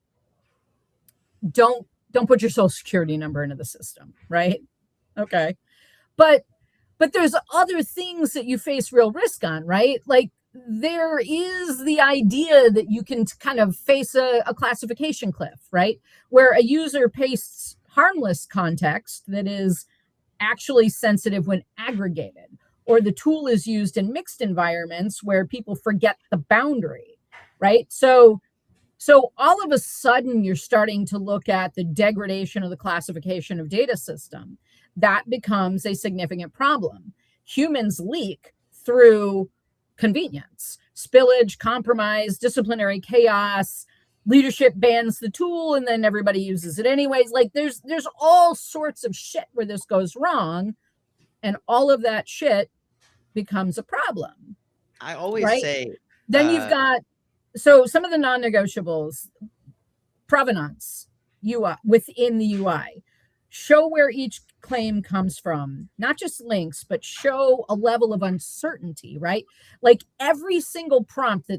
S3: don't put your social security number into the system, right? Okay. But there's other things that you face real risk on, right? Like there is the idea that you can kind of face a classification cliff, right? Where a user pastes harmless context that is actually sensitive when aggregated, or the tool is used in mixed environments where people forget the boundary, right? So all of a sudden you're starting to look at the degradation of the classification of data system. That becomes a significant problem. Humans leak through convenience, spillage, compromise, disciplinary chaos. Leadership bans the tool and then everybody uses it anyways. Like there's all sorts of shit where this goes wrong, and all of that shit becomes a problem.
S2: I always
S3: right?
S2: say,
S3: Then you've got, so some of the non-negotiables: provenance, UI within the UI. Show where each claim comes from, not just links, but show a level of uncertainty, right? Like every single prompt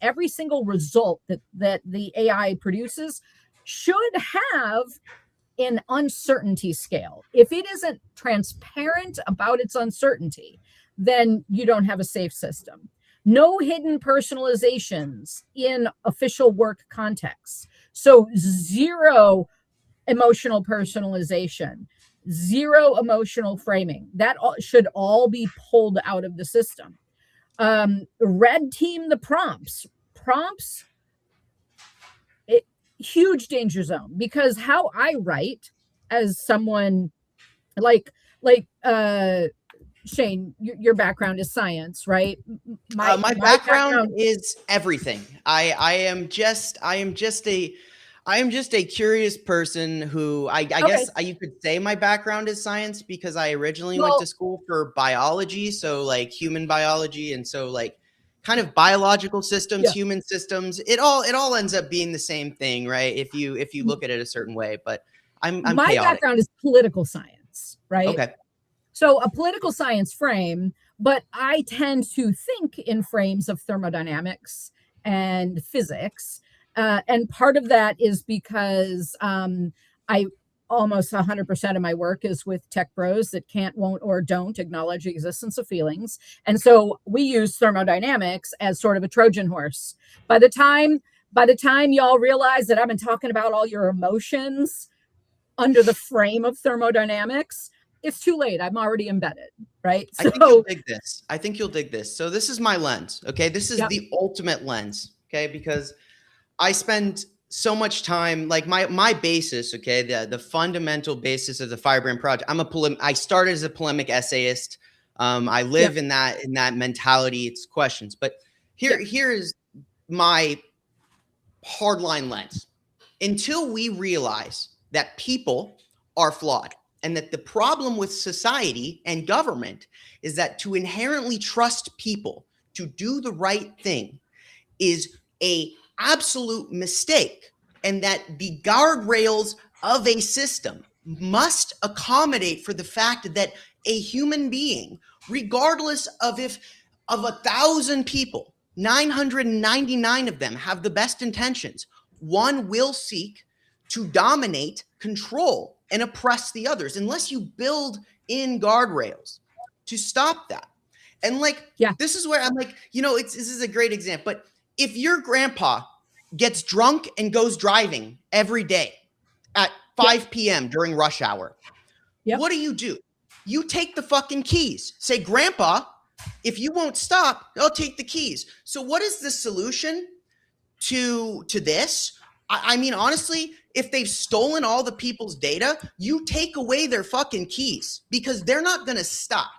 S3: every single result that the AI produces should have an uncertainty scale. If it isn't transparent about its uncertainty, then you don't have a safe system. No hidden personalizations in official work contexts. So zero emotional personalization, zero emotional framing. That should all be pulled out of the system. Red team the prompts. Huge danger zone, because how I write as someone like Shane, your background is science, right?
S2: my background is everything. I am just a curious person who I guess you could say my background is science, because I originally went to school for biology, so like human biology, and so like kind of biological systems, human systems. It all ends up being the same thing, right? If you look at it a certain way. But I'm
S3: my
S2: chaotic.
S3: background is political science, right?
S2: Okay.
S3: So a political science frame, but I tend to think in frames of thermodynamics and physics. And part of that is because I almost 100% of my work is with tech bros that can't, won't, or don't acknowledge the existence of feelings. And so we use thermodynamics as sort of a Trojan horse. By the time y'all realize that I've been talking about all your emotions under the frame of thermodynamics, it's too late. I'm already embedded, right?
S2: I think you'll dig this. I think you'll dig this. So this is my lens. Okay. This is the ultimate lens. Okay. Because I spend so much time, like my basis, okay, the fundamental basis of the Firebrand Project. I started as a polemic essayist. I live in that mentality. It's questions. But here's my hardline lens. Until we realize that people are flawed, and that the problem with society and government is that to inherently trust people to do the right thing is a absolute mistake, and that the guardrails of a system must accommodate for the fact that a human being, regardless of if of 1,000 people, 999 of them have the best intentions, one will seek to dominate, control, and oppress the others unless you build in guardrails to stop that. And this is where I'm like, this is a great example. But if your grandpa gets drunk and goes driving every day at 5 p.m. during rush hour, what do? You take the fucking keys. Say, Grandpa, if you won't stop, I'll take the keys. So what is the solution to this? I mean, honestly, if they've stolen all the people's data, you take away their fucking keys because they're not going to stop.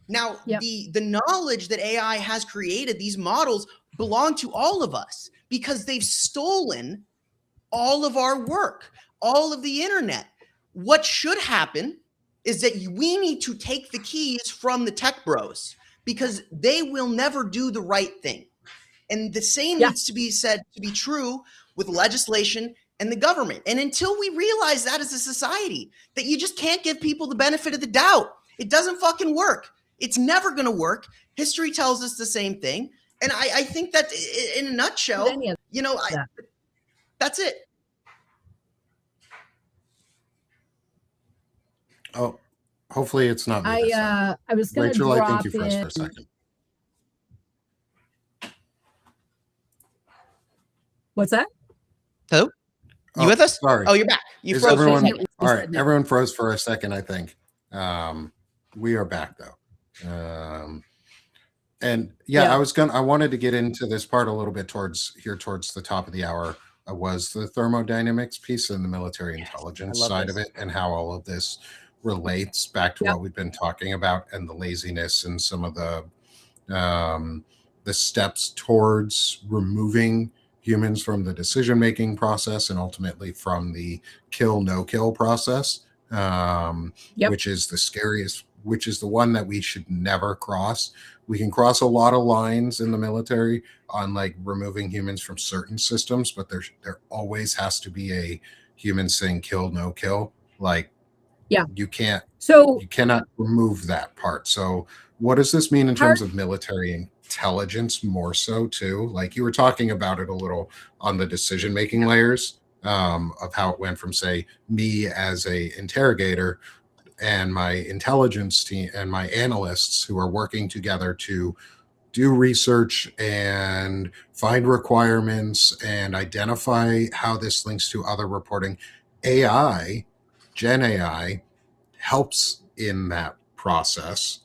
S2: Now, the knowledge that AI has created, these models belong to all of us because they've stolen all of our work, all of the internet. What should happen is that we need to take the keys from the tech bros because they will never do the right thing. And the same needs to be said to be true with legislation and the government. And until we realize that as a society, that you just can't give people the benefit of the doubt, it doesn't fucking work. It's never going to work. History tells us the same thing. And I think that in a nutshell, that's it.
S1: Oh, hopefully it's not me.
S3: I was going to
S1: Rachel,
S3: drop
S1: I think you froze
S3: in.
S1: for a second.
S3: What's that?
S2: Hello? You with us?
S1: Sorry.
S2: Oh, you're back. You
S1: Is
S2: froze.
S1: everyone, all right. Everyone froze for a second, I think. We are back though. And I wanted to get into this part a little bit towards the top of the hour. Was the thermodynamics piece and the military intelligence side of it, and how all of this relates back to what we've been talking about, and the laziness and some of the steps towards removing humans from the decision-making process and ultimately from the kill-no-kill process, which is the scariest, which is the one that we should never cross. We can cross a lot of lines in the military on like removing humans from certain systems, but there always has to be a human saying kill, no kill. Like, you cannot remove that part. So what does this mean in terms of military intelligence more so too? Like you were talking about it a little on the decision-making layers of how it went from, say, me as a interrogator and my intelligence team and my analysts who are working together to do research and find requirements and identify how this links to other reporting. Gen AI helps in that process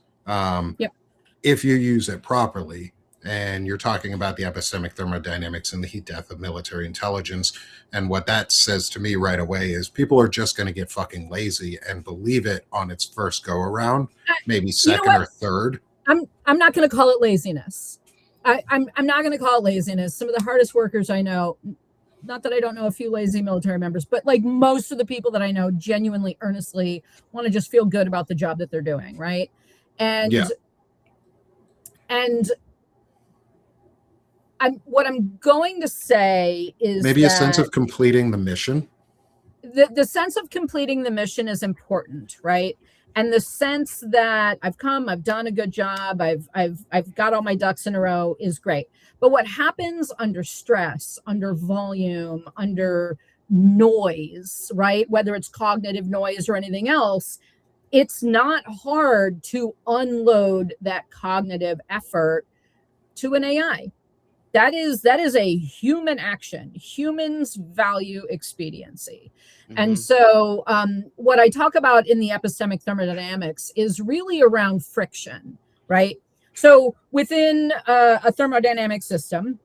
S1: if you use it properly. And you're talking about the epistemic thermodynamics and the heat death of military intelligence. And what that says to me right away is people are just going to get fucking lazy and believe it on its first go around, maybe second or third.
S3: I'm not going to call it laziness. I'm not going to call it laziness. Some of the hardest workers I know, not that I don't know a few lazy military members, but like most of the people that I know genuinely, earnestly want to just feel good about the job that they're doing. Right. And what I'm going to say is
S1: maybe a sense of completing the mission.
S3: the sense of completing the mission is important, right? And the sense that I've done a good job, I've got all my ducks in a row is great. But what happens under stress, under volume, under noise, right? Whether it's cognitive noise or anything else, it's not hard to unload that cognitive effort to an AI. That is a human action. Humans value expediency. And so what I talk about in the epistemic thermodynamics is really around friction, right? So within a thermodynamic system,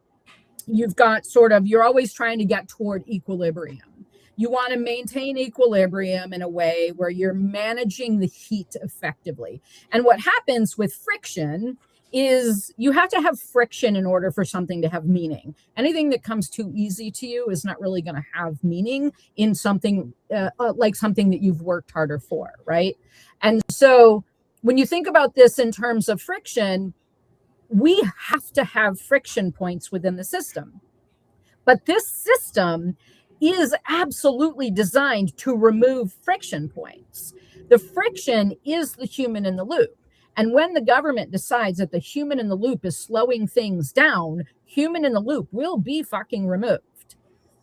S3: you've got you're always trying to get toward equilibrium. You want to maintain equilibrium in a way where you're managing the heat effectively. And what happens with friction is you have to have friction in order for something to have meaning. Anything that comes too easy to you is not really going to have meaning in something like something that you've worked harder for, right? And so when you think about this in terms of friction, we have to have friction points within the system. But this system is absolutely designed to remove friction points. The friction is the human in the loop. And when the government decides that the human in the loop is slowing things down, human in the loop will be fucking removed,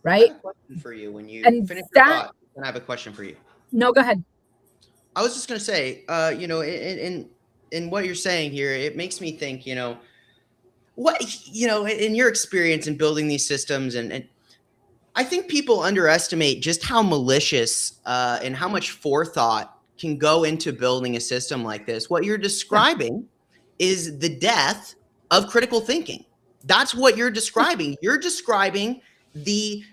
S3: right?
S2: I have a question for you when you finish your thought. I have a question for you.
S3: No, go ahead.
S2: I was just going to say, in what you're saying here, it makes me think, what, in your experience in building these systems, and I think people underestimate just how malicious and how much forethought can go into building a system like this. What you're describing is the death of critical thinking. That's what you're describing. You're describing the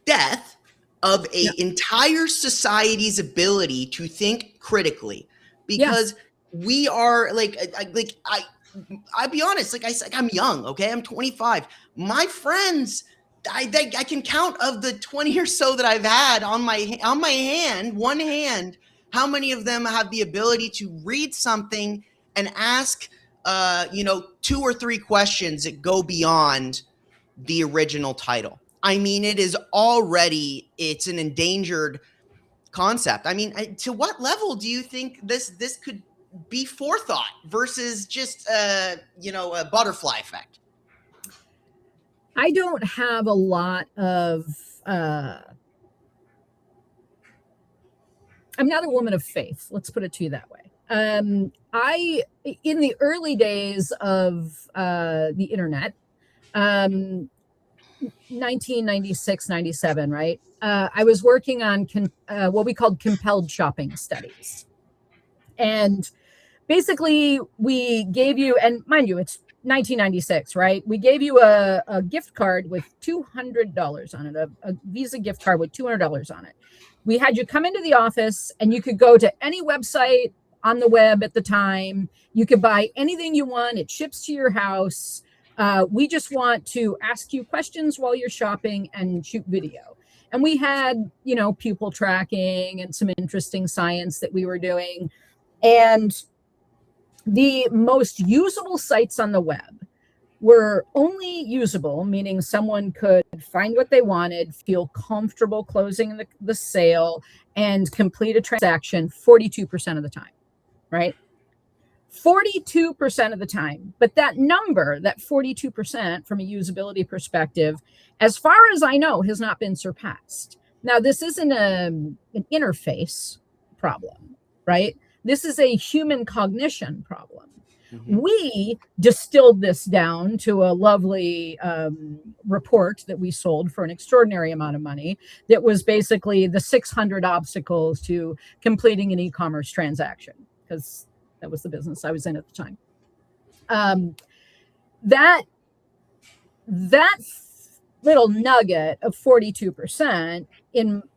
S2: death of an entire society's ability to think critically, because we are I'll be honest, I'm young, okay? I'm 25. My friends, I can count of the 20 or so that I've had on my one hand, how many of them have the ability to read something and ask, 2 or 3 questions that go beyond the original title. I mean, it's an endangered concept. I mean, to what level do you think this could be forethought versus just, a butterfly effect?
S3: I don't have a lot of, I'm not a woman of faith. Let's put it to you that way. In the early days of the internet, 1996, 97, right? I was working on what we called compelled shopping studies. And basically we gave you, and mind you, it's 1996, right? We gave you a gift card with $200 on it, a Visa gift card with $200 on it. We had you come into the office and you could go to any website on the web at the time. You could buy anything you want. It ships to your house. We just want to ask you questions while you're shopping and shoot video. And we had, pupil tracking and some interesting science that we were doing. And the most usable sites on the web were only usable, meaning someone could find what they wanted, feel comfortable closing the sale, and complete a transaction 42% of the time, right? 42% of the time. But that number, that 42% from a usability perspective, as far as I know, has not been surpassed. Now, this isn't an interface problem, right? This is a human cognition problem. Mm-hmm. We distilled this down to a lovely report that we sold for an extraordinary amount of money that was basically the 600 obstacles to completing an e-commerce transaction, because that was the business I was in at the time. That little nugget of 42%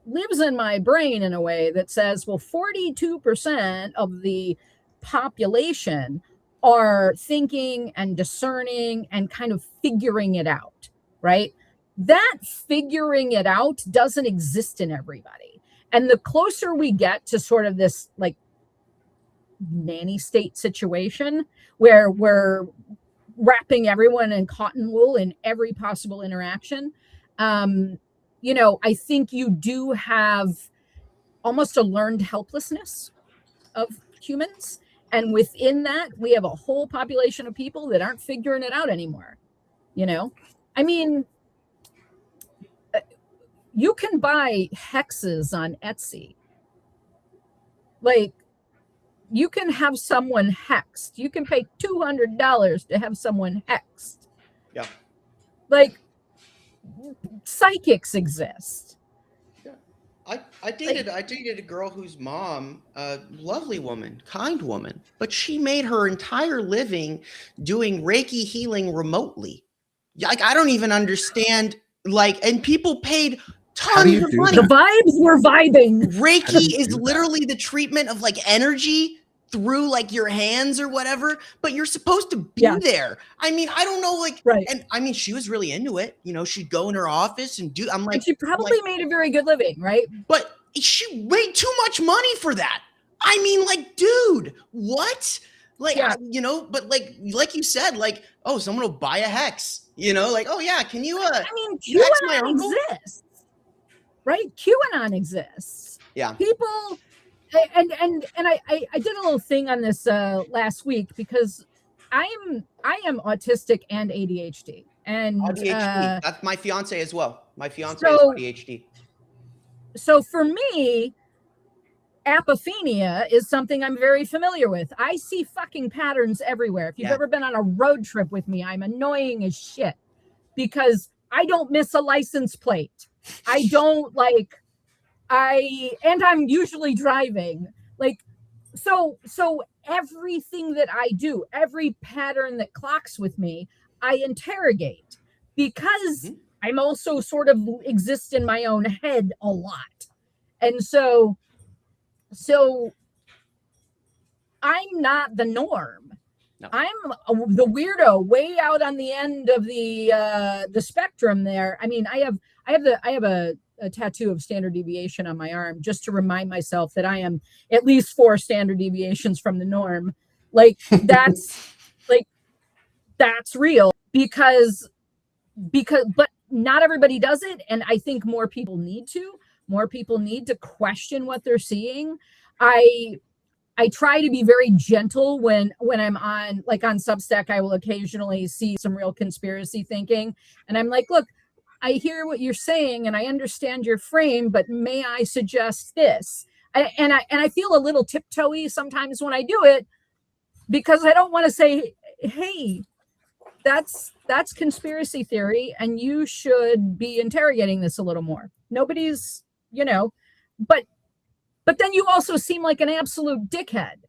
S3: lives in my brain in a way that says, well, 42% of the population are thinking and discerning and kind of figuring it out, right? That figuring it out doesn't exist in everybody. And the closer we get to sort of this like nanny state situation where we're wrapping everyone in cotton wool in every possible interaction, you know, I think you do have almost a learned helplessness of humans. And within that, we have a whole population of people that aren't figuring it out anymore. You know, I mean, you can buy hexes on Etsy. Like, you can have someone hexed. You can pay $200 to have someone hexed.
S2: Yeah.
S3: Like, psychics exist.
S2: I dated a girl whose mom, lovely woman, kind woman, but she made her entire living doing Reiki healing remotely. Like, I don't even understand. Like, and people paid tons of money.
S3: The vibes were vibing.
S2: Reiki is literally the treatment of like energy through like your hands or whatever, but you're supposed to be there. I mean, I don't know, like, and I mean, she was really into it. You know, she'd go in her office and do, I'm like,
S3: and she probably made a very good living, right?
S2: But she made too much money for that. I mean, like, dude, what? Like, you know, but like you said, like, oh, someone will buy a hex, you know, like, oh yeah, can you,
S3: I mean, QAnon exists, right? QAnon exists.
S2: Yeah.
S3: People, and I did a little thing on this last week because I am autistic and ADHD. And
S2: ADHD. That's my fiance as well. My fiance is ADHD.
S3: So for me, apophenia is something I'm very familiar with. I see fucking patterns everywhere. If you've ever been on a road trip with me, I'm annoying as shit because I don't miss a license plate. I don't and I'm usually driving. Like, so everything that I do, every pattern that clocks with me, I interrogate because I'm also sort of exist in my own head a lot. And so I'm not the norm. No. I'm the weirdo way out on the end of the spectrum there. I mean, I have a tattoo of standard deviation on my arm just to remind myself that I am at least 4 standard deviations from the norm. Like that's that's real because but not everybody does it, and I think more people need to question what they're seeing. I try to be very gentle when I'm on Substack. I will occasionally see some real conspiracy thinking, and I'm like, look, I hear what you're saying and I understand your frame, but may I suggest this? And I feel a little tiptoey sometimes when I do it because I don't want to say, hey, that's conspiracy theory and you should be interrogating this a little more. Nobody's, you know, but then you also seem like an absolute dickhead,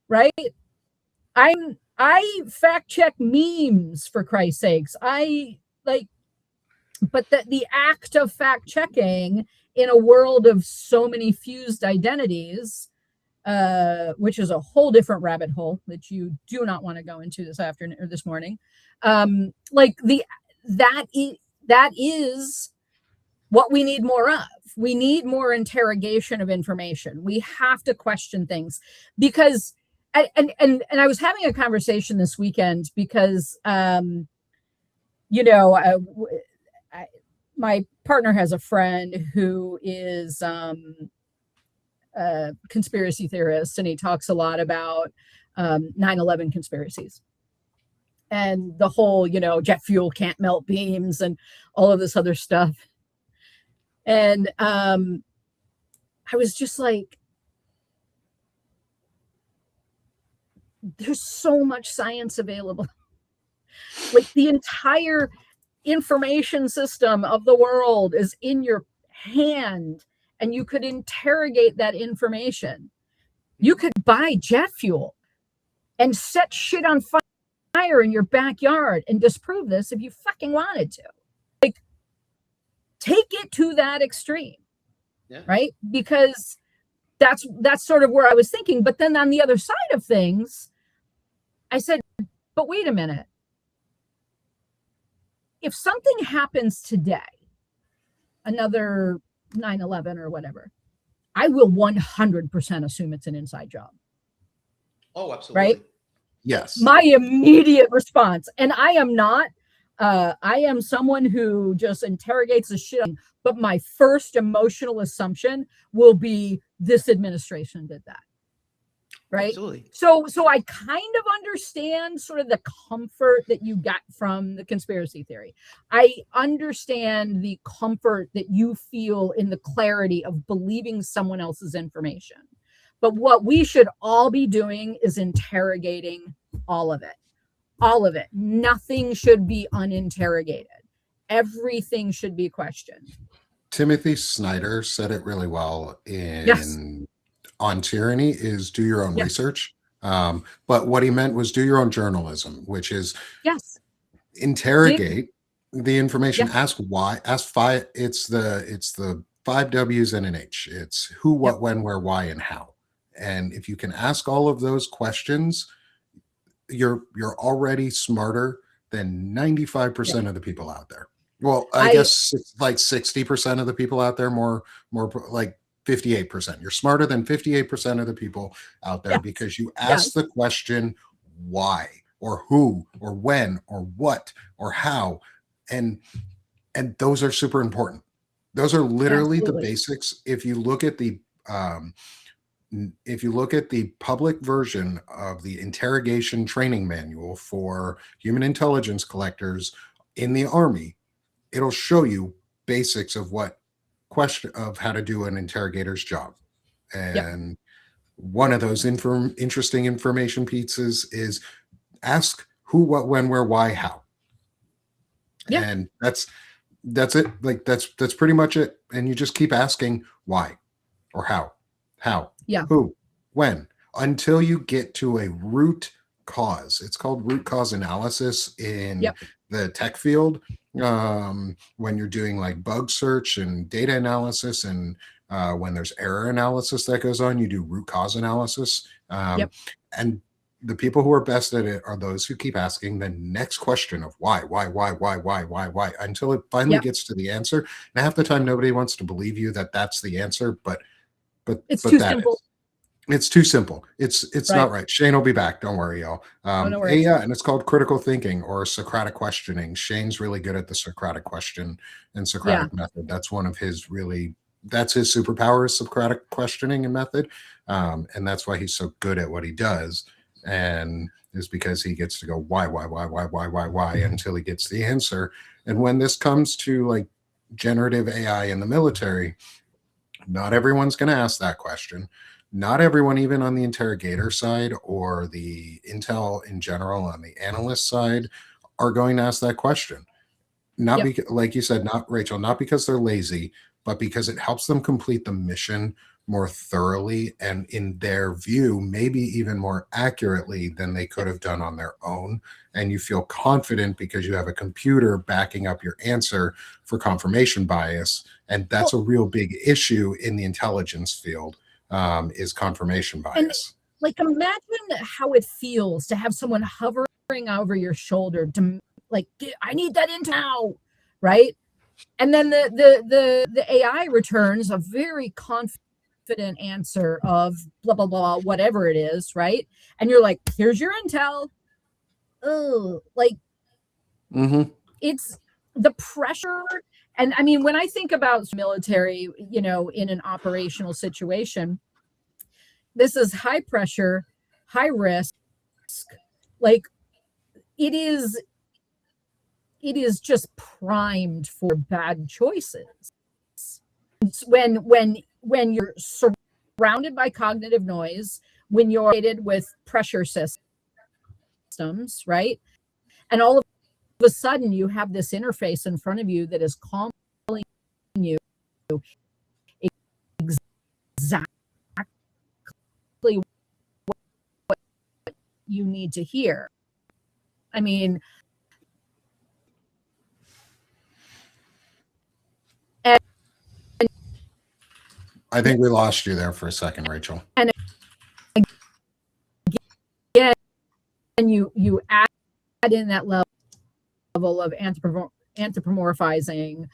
S3: right? I fact check memes, for Christ's sakes. But the act of fact checking in a world of so many fused identities, which is a whole different rabbit hole that you do not want to go into this afternoon or this morning. That is what we need more of. We need more interrogation of information. We have to question things because, and I was having a conversation this weekend because, my partner has a friend who is a conspiracy theorist, and he talks a lot about 9/11 conspiracies and the whole, jet fuel can't melt beams and all of this other stuff. And I was just like, there's so much science available. Like the entire information system of the world is in your hand, and you could interrogate that information. You could buy jet fuel and set shit on fire in your backyard and disprove this if you fucking wanted to. Like, take it to that extreme, right? Because that's sort of where I was thinking. But then on the other side of things, I said, but wait a minute. If something happens today, another 9/11 or whatever, I will 100% assume it's an inside job.
S2: Oh, absolutely.
S3: Right?
S1: Yes.
S3: My immediate response, and I am not I am someone who just interrogates the shit, but my first emotional assumption will be this administration did that. Right.
S2: Absolutely.
S3: So I kind of understand sort of the comfort that you got from the conspiracy theory. I understand the comfort that you feel in the clarity of believing someone else's information. But what we should all be doing is interrogating all of it. All of it. Nothing should be uninterrogated. Everything should be questioned.
S1: Timothy Snyder said it really well
S3: Yes.
S1: on tyranny is do your own
S3: Yes.
S1: research. But what he meant was do your own journalism, which is
S3: Yes.
S1: interrogate the information,
S3: Yes.
S1: ask why, ask five. It's the 5 W's and an H. It's who, what, when, where, why, and how. And if you can ask all of those questions, you're already smarter than 95% of the people out there. Well, I guess it's like 60% of the people out there, more like 58%. You're smarter than 58% of the people out there because you ask the question why or who or when or what or how. And those are super important. Those are literally the basics. If you look at the public version of the interrogation training manual for human intelligence collectors in the Army, it'll show you basics of how to do an interrogator's job. And one of those interesting information pieces is ask who, what, when, where, why, how. And that's it. Like that's pretty much it. And you just keep asking why or how, who, when, until you get to a root cause. It's called root cause analysis in the tech field. When you're doing like bug search and data analysis, and when there's error analysis that goes on, you do root cause analysis. And the people who are best at it are those who keep asking the next question of why, until it finally gets to the answer. And half the time, nobody wants to believe you that that's the answer, but
S3: it's too simple.
S1: It's too simple. It's not right. Shane will be back. Don't worry, y'all.
S3: No worries.
S1: Yeah, and it's called critical thinking or Socratic questioning. Shane's really good at the Socratic question and Socratic method. That's one of his that's his superpower is Socratic questioning and method. And that's why he's so good at what he does. And is because he gets to go why until he gets the answer. And when this comes to like generative AI in the military, not everyone's going to ask that question. Not everyone, even on the interrogator side or the intel in general on the analyst side, are going to ask that question. Not because, like you said, not Rachel, not because they're lazy, but because it helps them complete the mission more thoroughly and in their view, maybe even more accurately than they could have done on their own. And you feel confident because you have a computer backing up your answer for confirmation bias. And that's a real big issue in the intelligence field. Is confirmation bias.
S3: And, like, imagine how it feels to have someone hovering over your shoulder to like, I need that intel, right? And then the AI returns a very confident answer of blah blah blah, whatever it is, right? And you're like, here's your intel. Oh, like, it's the pressure. And I mean, when I think about military, you know, in an operational situation, this is high pressure, high risk. Like it is just primed for bad choices. It's when you're surrounded by cognitive noise, when you're with pressure systems, right? And all of a sudden you have this interface in front of you that is calling you exactly what you need to hear. I mean,
S1: I think we lost you there for a second, Rachel.
S3: And again, you add in that level of anthropomorphizing,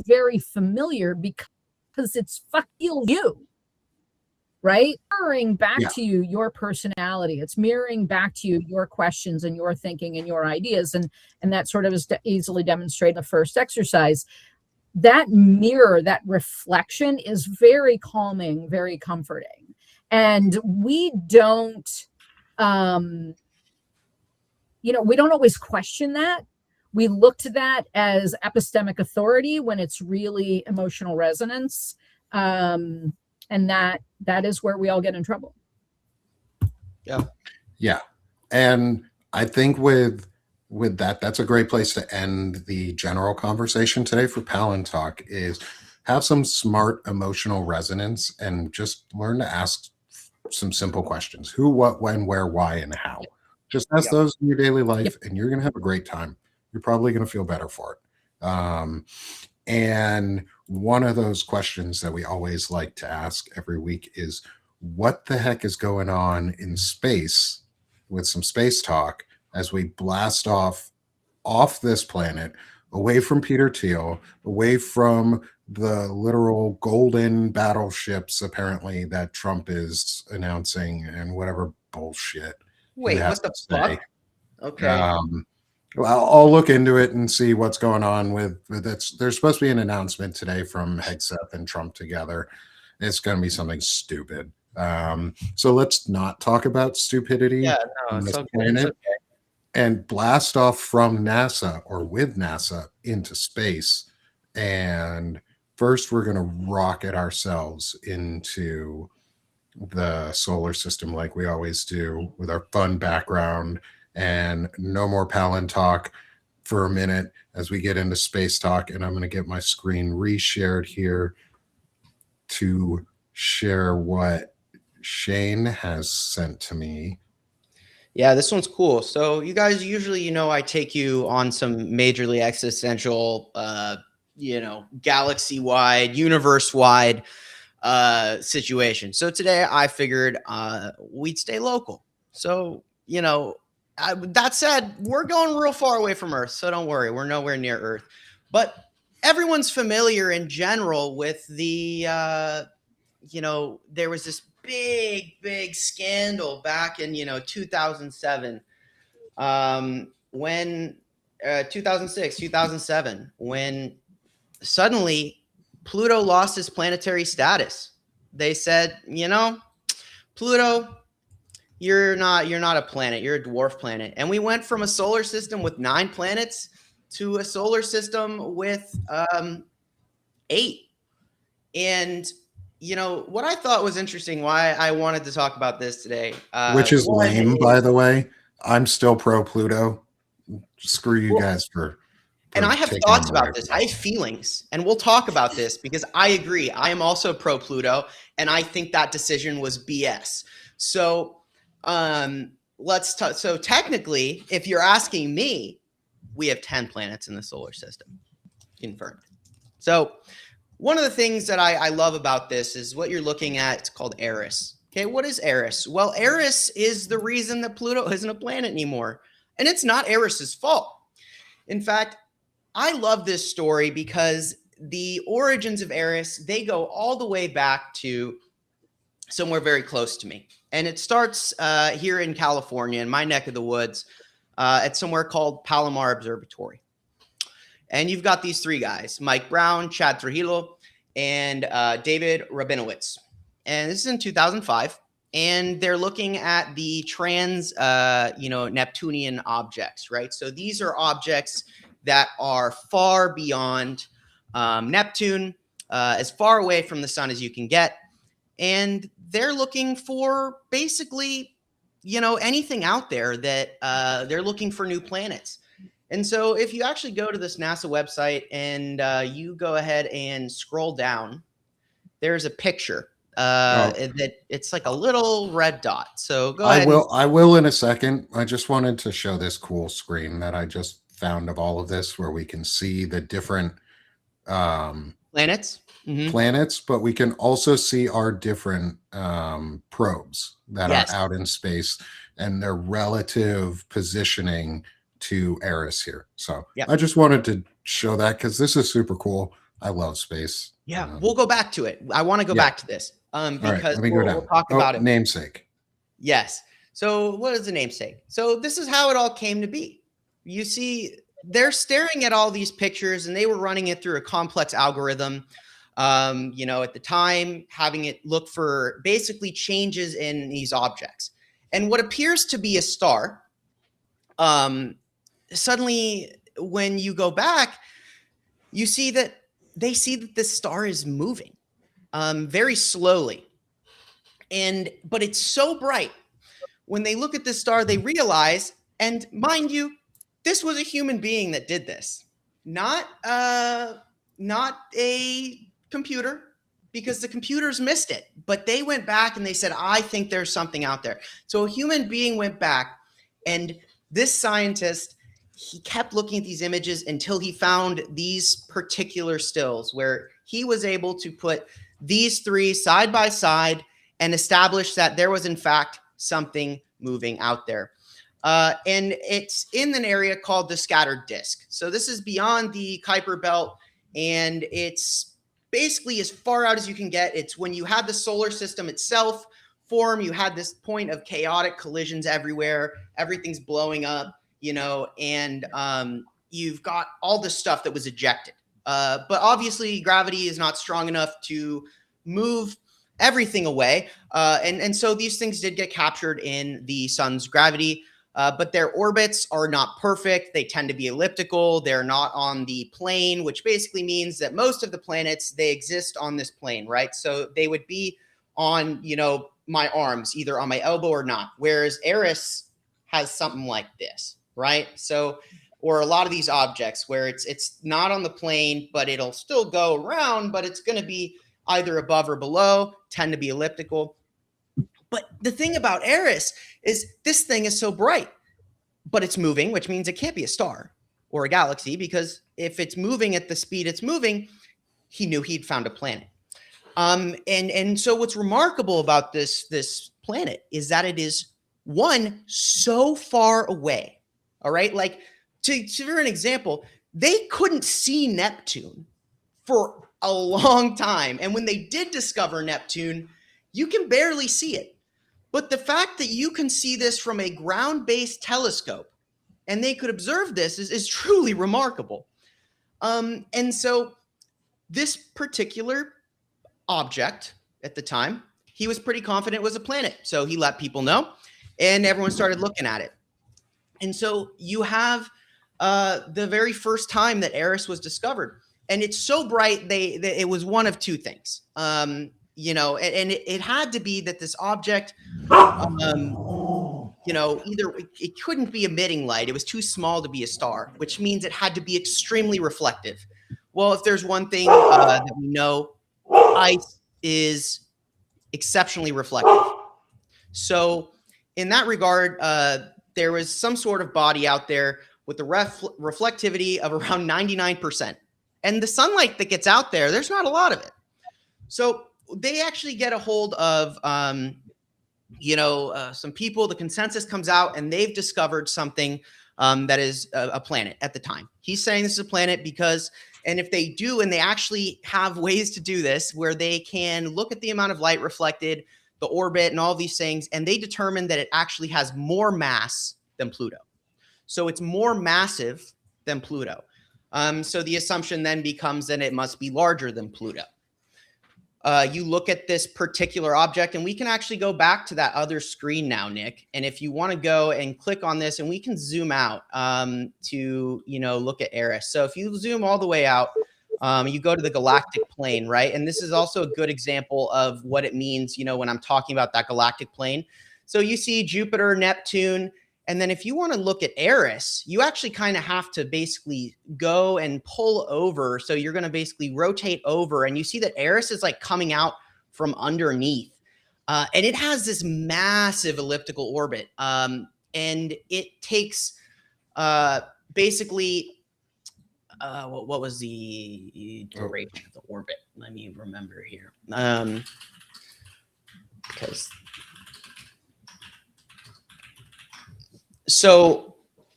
S3: very familiar because it's fuck you, right? Mirroring back
S1: Yeah.
S3: to you your personality. It's mirroring back to you your questions and your thinking and your ideas. And that sort of is easily demonstrated in the first exercise. That mirror, that reflection is very calming, very comforting. And we don't, we don't always question that. We look to that as epistemic authority when it's really emotional resonance. And that is where we all get in trouble.
S1: Yeah. And I think with that, that's a great place to end the general conversation today for Palantalk, is have some smart emotional resonance and just learn to ask some simple questions. Who, what, when, where, why, and how. Just ask those in your daily life and you're going to have a great time. You're probably going to feel better for it. And one of those questions that we always like to ask every week is, what the heck is going on in space, with some space talk as we blast off this planet, away from Peter Thiel, away from the literal golden battleships apparently that Trump is announcing and whatever bullshit.
S2: Wait, what the fuck? Okay.
S1: Well, I'll look into it and see what's going on with it. There's supposed to be an announcement today from Hegseth and Trump together. It's going to be something stupid. So let's not talk about stupidity on this planet and blast off from NASA or with NASA into space. And first, we're going to rocket ourselves into the solar system like we always do, with our fun background. And no more Palantalk for a minute as we get into space talk. And I'm going to get my screen reshared here to share what Shane has sent to me.
S2: Yeah, this one's cool. So you guys usually, I take you on some majorly existential, galaxy-wide, universe-wide situation. So today I figured we'd stay local. So, that said, we're going real far away from Earth. So don't worry, we're nowhere near Earth. But everyone's familiar in general with the, there was this big scandal back in 2007 when 2006 2007 when suddenly Pluto lost its planetary status. They said, Pluto, you're not a planet, you're a dwarf planet. And we went from a solar system with 9 planets to a solar system with 8. And what I thought was interesting, why I wanted to talk about this today,
S1: which is lame, by the way. I'm still pro Pluto. Screw you guys for
S2: and I have thoughts about this. I have feelings, and we'll talk about this because I agree. I am also pro Pluto, and I think that decision was BS. So so technically, if you're asking me, we have 10 planets in the solar system. Confirmed. So one of the things that I love about this is what you're looking at. It's called Eris. Okay, what is Eris? Well, Eris is the reason that Pluto isn't a planet anymore. And it's not Eris's fault. In fact, I love this story because the origins of Eris, they go all the way back to somewhere very close to me. And it starts here in California, in my neck of the woods, at somewhere called Palomar Observatory. And you've got these 3 guys, Mike Brown, Chad Trujillo, and David Rabinowitz. And this is in 2005. And they're looking at the Neptunian objects, right? So these are objects that are far beyond Neptune, as far away from the sun as you can get. And they're looking for basically, anything out there that they're looking for new planets. And so if you actually go to this NASA website and you go ahead and scroll down, there's a picture that it's like a little red dot. So go ahead.
S1: I will in a second. I just wanted to show this cool screen that I just found of all of this, where we can see the different
S2: planets. Mm-hmm.
S1: Planets, but we can also see our different probes that are out in space and their relative positioning to Eris here. So I just wanted to show that because this is super cool. I love space.
S2: Yeah, we'll go back to it. I want to go back to this because we'll talk about it.
S1: Namesake.
S2: Yes. So what is the namesake? So this is how it all came to be. You see, they're staring at all these pictures and they were running it through a complex algorithm. You know, at the time, having it look for basically changes in these objects. And what appears to be a star, suddenly when you go back, you see that they see that this star is moving very slowly. But it's so bright. When they look at this star, they realize, and mind you, this was a human being that did this, not a computer, because the computers missed it. But they went back and they said, I think there's something out there. So a human being went back, and this scientist, he kept looking at these images until he found these particular stills where he was able to put these three side by side and establish that there was in fact something moving out there. And it's in an area called the scattered disk. So this is beyond the Kuiper belt, and it's basically as far out as you can get. It's when you had the solar system itself form, you had this point of chaotic collisions everywhere. Everything's blowing up, you know, and you've got all this stuff that was ejected. But obviously gravity is not strong enough to move everything away. And so these things did get captured in the sun's gravity, but their orbits are not perfect. They tend to be elliptical. They're not on the plane, which basically means that most of the planets, they exist on this plane, right? So they would be on, you know, my arms, either on my elbow or not. Whereas Eris has something like this, right? So, or a lot of these objects where it's not on the plane, but it'll still go around, but it's going to be either above or below, tend to be elliptical. But the thing about Eris is this thing is so bright, but it's moving, which means it can't be a star or a galaxy, because if it's moving at the speed it's moving, he knew he'd found a planet. And so what's remarkable about this planet is that it is, one, so far away. All right. Like for an example, they couldn't see Neptune for a long time. And when they did discover Neptune, you can barely see it. But the fact that you can see this from a ground-based telescope and they could observe this is truly remarkable. And so this particular object at the time, he was pretty confident it was a planet. So he let people know, and everyone started looking at it. And so you have the very first time that Eris was discovered. And it's so bright, it was one of two things, you know, and it had to be that this object, you know, either it couldn't be emitting light. It was too small to be a star, which means it had to be extremely reflective. Well, if there's one thing that we know, ice is exceptionally reflective. So in that regard, there was some sort of body out there with the reflectivity of around 99%. And the sunlight that gets out there, there's not a lot of it. So they actually get a hold of, you know, some people. The consensus comes out, and they've discovered something that is a planet at the time. He's saying this is a planet because, and if they do, and they actually have ways to do this where they can look at the amount of light reflected, the orbit, and all these things, and they determine that it actually has more mass than Pluto. So it's more massive than Pluto. So the assumption then becomes that it must be larger than Pluto. You look at this particular object, and we can actually go back to that other screen now, Nick. And if you want to go and click on this, and we can zoom out to, you know, look at Eris. So if you zoom all the way out, you go to the galactic plane, right? And this is also a good example of what it means, you know, when I'm talking about that galactic plane. So you see Jupiter, Neptune. And then if you want to look at Eris, you actually kind of have to basically go and pull over. So you're going to basically rotate over, and you see that Eris is like coming out from underneath. And it has this massive elliptical orbit. And it takes basically, what was the duration of the orbit? Let me remember here. Because... So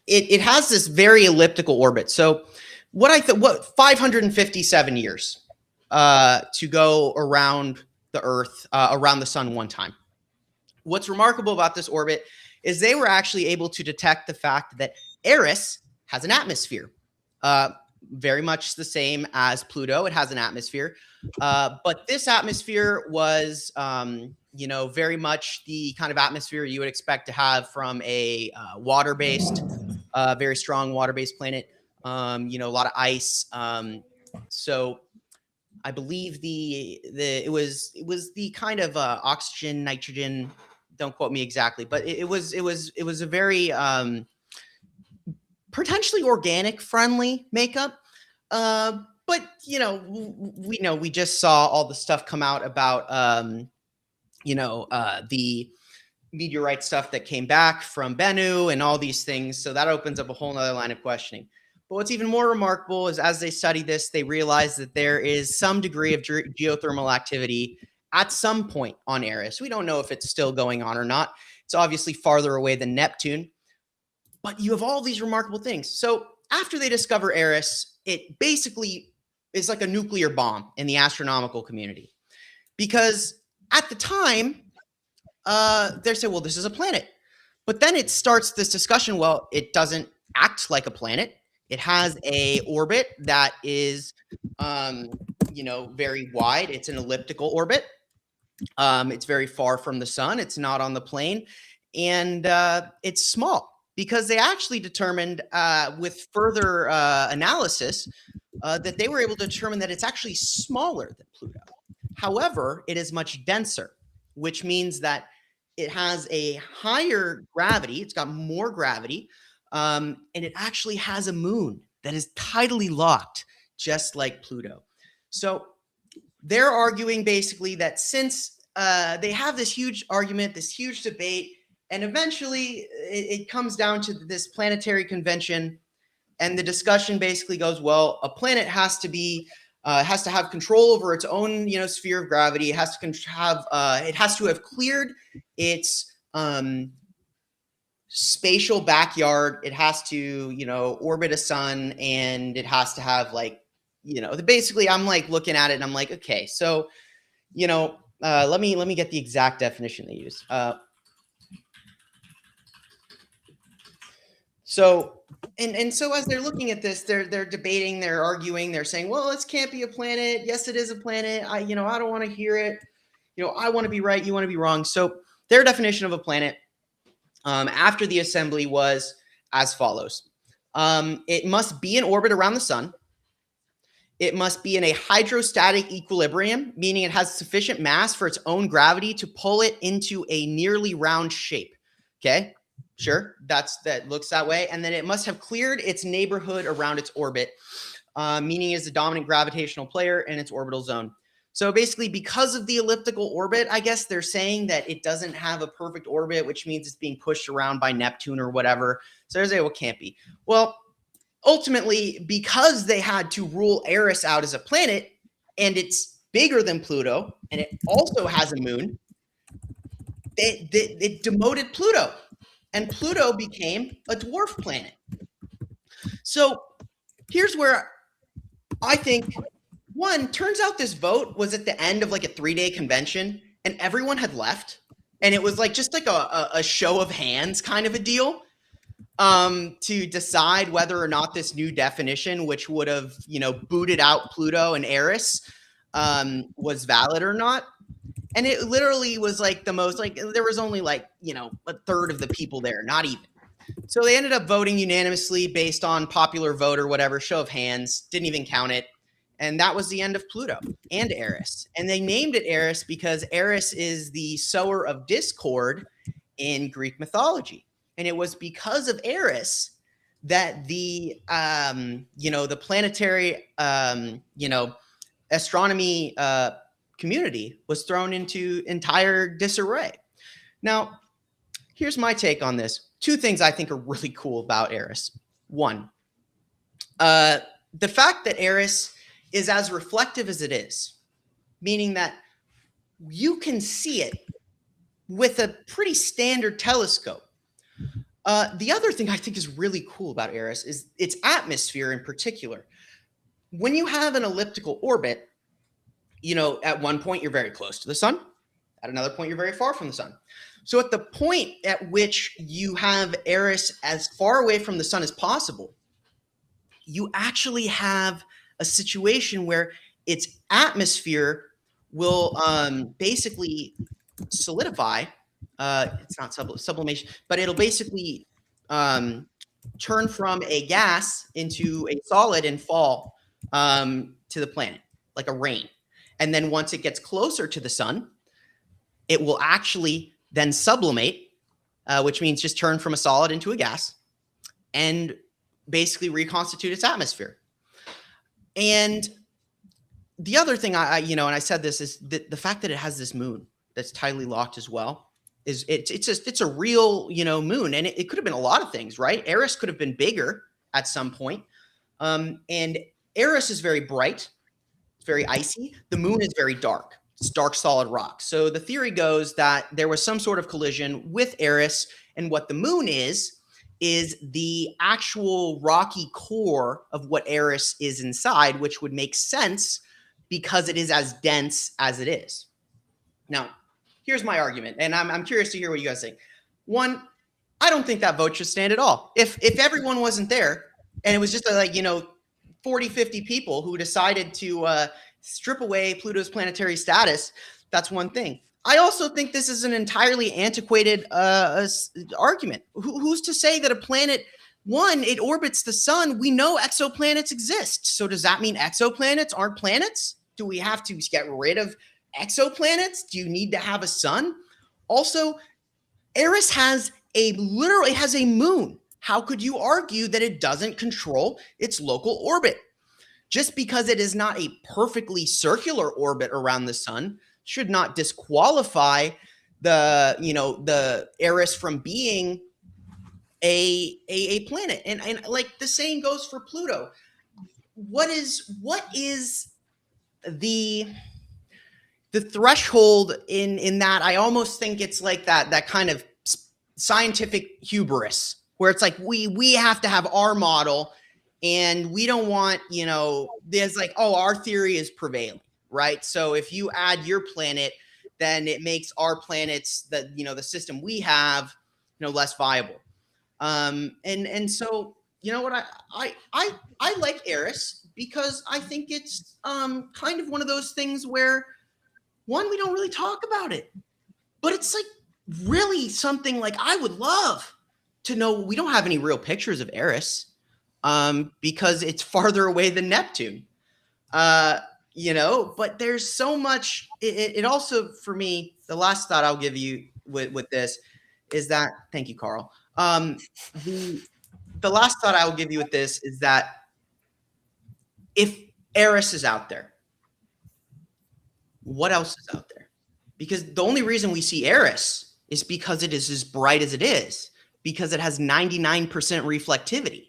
S2: it has this very elliptical orbit. So what 557 years to go around the Earth, around the sun one time. What's remarkable about this orbit is they were actually able to detect the fact that Eris has an atmosphere, very much the same as Pluto. It has an atmosphere, but this atmosphere was, very much the kind of atmosphere you would expect to have from a water-based, very strong water-based planet. A lot of ice. So I believe it was the kind of oxygen, nitrogen. Don't quote me exactly, but it was a very potentially organic friendly makeup. But we just saw all the stuff come out about the meteorite stuff that came back from Bennu and all these things. So that opens up a whole nother line of questioning. But what's even more remarkable is as they study this, they realize that there is some degree of geothermal activity at some point on Eris. We don't know if it's still going on or not. It's obviously farther away than Neptune, but you have all these remarkable things. So after they discover Eris, it basically is like a nuclear bomb in the astronomical community. Because at the time, they say, well, this is a planet. But then it starts this discussion, well, it doesn't act like a planet. It has a orbit that is, very wide. It's an elliptical orbit. It's very far from the sun. It's not on the plane. And it's small because they actually determined with further analysis that they were able to determine that it's actually smaller than Pluto. However, it is much denser, which means that it has a higher gravity. It's got more gravity. And it actually has a moon that is tidally locked, just like Pluto. So they're arguing basically that since they have this huge argument, this huge debate, and eventually it comes down to this planetary convention, and the discussion basically goes, well, a planet has to have control over its own, sphere of gravity. It has to have cleared its spatial backyard. It has to, orbit a sun, and it has to have basically I'm like looking at it and I'm like, okay, so, let me get the exact definition they use. So as they're looking at this, they're debating, they're arguing, they're saying, well, this can't be a planet. Yes, it is a planet. I don't want to hear it. I want to be right. You want to be wrong. So their definition of a planet after the assembly was as follows. It must be in orbit around the sun. It must be in a hydrostatic equilibrium, meaning it has sufficient mass for its own gravity to pull it into a nearly round shape. Okay, sure, that looks that way. And then it must have cleared its neighborhood around its orbit, meaning it's a dominant gravitational player in its orbital zone. So basically, because of the elliptical orbit, I guess they're saying that it doesn't have a perfect orbit, which means it's being pushed around by Neptune or whatever. So they're saying, well, it can't be. Well, ultimately, because they had to rule Eris out as a planet, and it's bigger than Pluto, and it also has a moon, it demoted Pluto, and Pluto became a dwarf planet. So here's where I think, one, turns out this vote was at the end of like a 3-day convention, and everyone had left, and it was like just like a show of hands kind of a deal. To decide whether or not this new definition, which would have, booted out Pluto and Eris, was valid or not. And it literally was like the most, there was only a third of the people there, not even. So they ended up voting unanimously based on popular vote or whatever, show of hands, didn't even count it. And that was the end of Pluto and Eris. And they named it Eris because Eris is the sower of discord in Greek mythology. And it was because of Eris that the planetary, astronomy community was thrown into entire disarray. Now, here's my take on this. 2 things I think are really cool about Eris. 1, the fact that Eris is as reflective as it is, meaning that you can see it with a pretty standard telescope. The other thing I think is really cool about Eris is its atmosphere in particular. When you have an elliptical orbit, at one point you're very close to the sun. At another point, you're very far from the sun. So at the point at which you have Eris as far away from the sun as possible, you actually have a situation where its atmosphere will basically solidify. It's not sublimation, but it'll basically turn from a gas into a solid and fall to the planet like a rain. And then once it gets closer to the sun, it will actually then sublimate, which means just turn from a solid into a gas and basically reconstitute its atmosphere. And the other thing and I said this, is that the fact that it has this moon that's tidally locked as well is it's a real, moon. And it could have been a lot of things, right? Eris could have been bigger at some point. And Eris is very bright. It's very icy. The moon is very dark. It's dark, solid rock. So the theory goes that there was some sort of collision with Eris, and what the moon is the actual rocky core of what Eris is inside, which would make sense because it is as dense as it is. Now, here's my argument, and I'm curious to hear what you guys think. One, I don't think that vote should stand at all. If everyone wasn't there, and it was just 40, 50 people who decided to strip away Pluto's planetary status, that's one thing. I also think this is an entirely antiquated argument. Who's to say that a planet, one, it orbits the sun? We know exoplanets exist. So does that mean exoplanets aren't planets? Do we have to get rid of exoplanets? Do you need to have a sun? Also, Eris literally has a moon. How could you argue that it doesn't control its local orbit? Just because it is not a perfectly circular orbit around the sun should not disqualify the Eris from being a planet. And like the same goes for Pluto. What is the threshold in that? I almost think it's like that kind of scientific hubris where it's like we have to have our model. And we don't want, there's like, our theory is prevailing, right? So if you add your planet, then it makes our planets, the system we have, less viable. And so, you know what, I like Eris because I think it's kind of one of those things where, one, we don't really talk about it, but it's like really something like I would love to know. We don't have any real pictures of Eris. Because it's farther away than Neptune, but there's so much. It also, for me, the last thought I'll give you with this is that, thank you, Carl. The last thought I will give you with this is that if Eris is out there, what else is out there? Because the only reason we see Eris is because it is as bright as it is, because it has 99% reflectivity.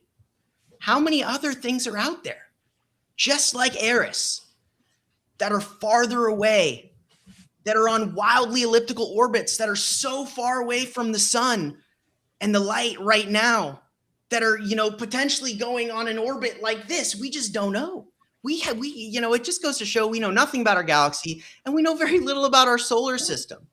S2: How many other things are out there, just like Eris, that are farther away, that are on wildly elliptical orbits, that are so far away from the sun and the light right now, that are, potentially going on an orbit like this? We just don't know. It just goes to show we know nothing about our galaxy, and we know very little about our solar system.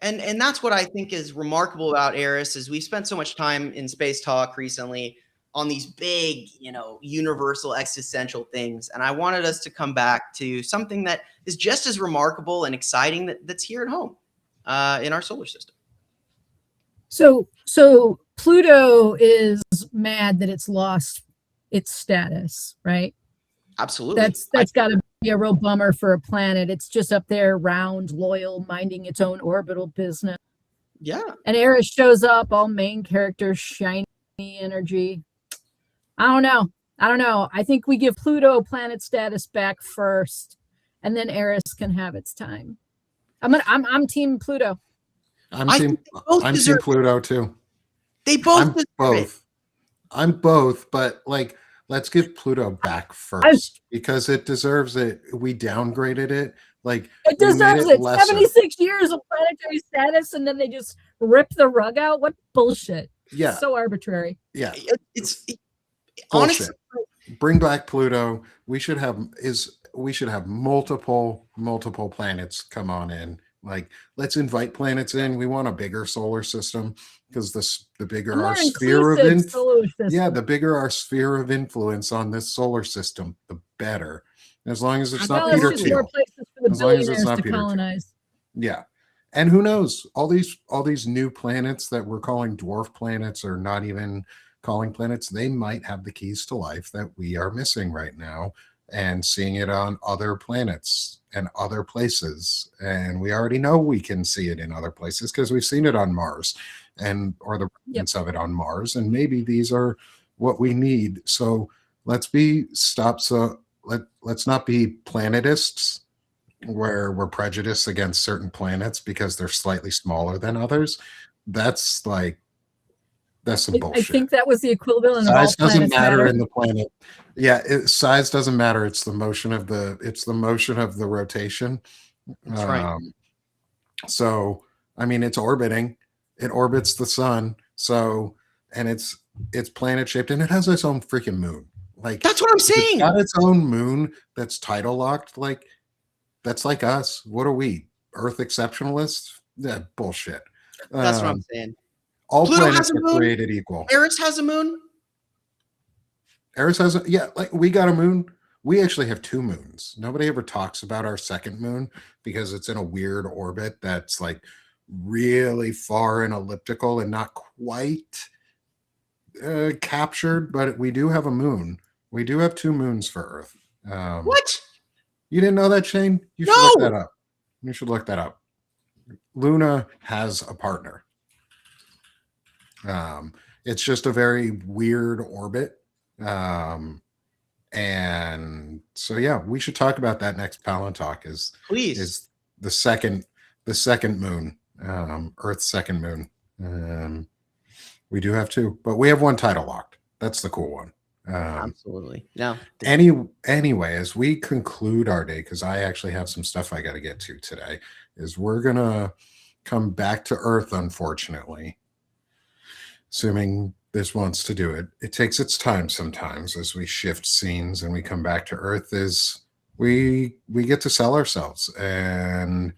S2: And that's what I think is remarkable about Eris, is we've spent so much time in Space Talk recently on these big, universal existential things. And I wanted us to come back to something that is just as remarkable and exciting that's here at home in our solar system.
S3: So Pluto is mad that it's lost its status, right?
S2: Absolutely.
S3: That's got to be a real bummer for a planet. It's just up there, round, loyal, minding its own orbital business.
S2: Yeah.
S3: And Eris shows up, all main character, shiny energy. I don't know. I think we give Pluto planet status back first, and then Eris can have its time. I'm team Pluto.
S1: I'm team Pluto too.
S2: They both
S1: I'm both, but let's give Pluto back first because it deserves it. We downgraded it.
S3: It deserves it. 76 years of planetary status, and then they just rip the rug out. What bullshit.
S1: Yeah.
S3: So arbitrary.
S1: Yeah.
S2: It's
S1: Bullshit.
S2: honestly,
S1: Bring back Pluto. We should have multiple planets come on in. Like, let's invite planets in. We want a bigger solar system because the
S3: A
S1: bigger
S3: more
S1: our sphere of
S3: inclusive solar
S1: yeah,
S3: system.
S1: the bigger our sphere of influence on this solar system, the better. As long as it's not
S3: Well, it's
S1: Peter
S3: just more
S1: Thiel.
S3: places for the
S1: As long as it's
S3: billionaires
S1: not
S3: to
S1: Peter Thiel.
S3: colonize.
S1: Yeah. And who knows? All these new planets that we're calling dwarf planets or not even calling planets, they might have the keys to life that we are missing right now and seeing it on other planets and other places. And we already know we can see it in other places because we've seen it on Mars or the remnants of it on Mars. And maybe these are what we need. So let's not be planetists where we're prejudiced against certain planets because they're slightly smaller than others. That's some bullshit.
S3: I think that was the equivalent of all
S1: Size doesn't
S3: planets
S1: matter
S3: matter.
S1: in the planet. Yeah, size doesn't matter. It's the motion of the rotation.
S2: that's right.
S1: So I mean, it's orbiting. It orbits the sun. So and it's planet shaped and it has its own freaking moon. Like,
S2: That's what I'm saying.
S1: It's got its own moon that's tidal locked. Like, that's like us. What are we? Earth exceptionalists? Yeah, bullshit.
S2: That's what I'm saying.
S1: All
S2: Pluto
S1: planets
S2: has a
S1: are
S2: moon.
S1: created equal.
S2: Eris has a moon.
S1: Eris has like we got a moon. We actually have two moons. Nobody ever talks about our second moon because it's in a weird orbit that's like really far and elliptical and not quite captured, but we do have a moon. We do have two moons for Earth.
S2: What?
S1: You didn't know that, Shane? You should look that up. You should look that up. Luna has a partner. It's just a very weird orbit. And so yeah, we should talk about that next Palantalk is the second moon, Earth's second moon. We do have two, but we have one title locked. That's the cool one.
S2: Absolutely. No.
S1: Anyway, as we conclude our day, because I actually have some stuff I got to get to today, is we're gonna come back to Earth, unfortunately. Assuming this wants to do it. It takes its time sometimes as we shift scenes and we come back to Earth is we get to sell ourselves and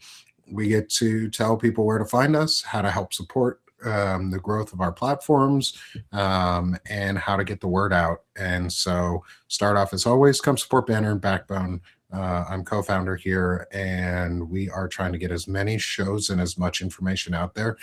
S1: we get to tell people where to find us, how to help support the growth of our platforms, and how to get the word out. And so start off as always, come support Banner and Backbone. I'm co-founder here and we are trying to get as many shows and as much information out there.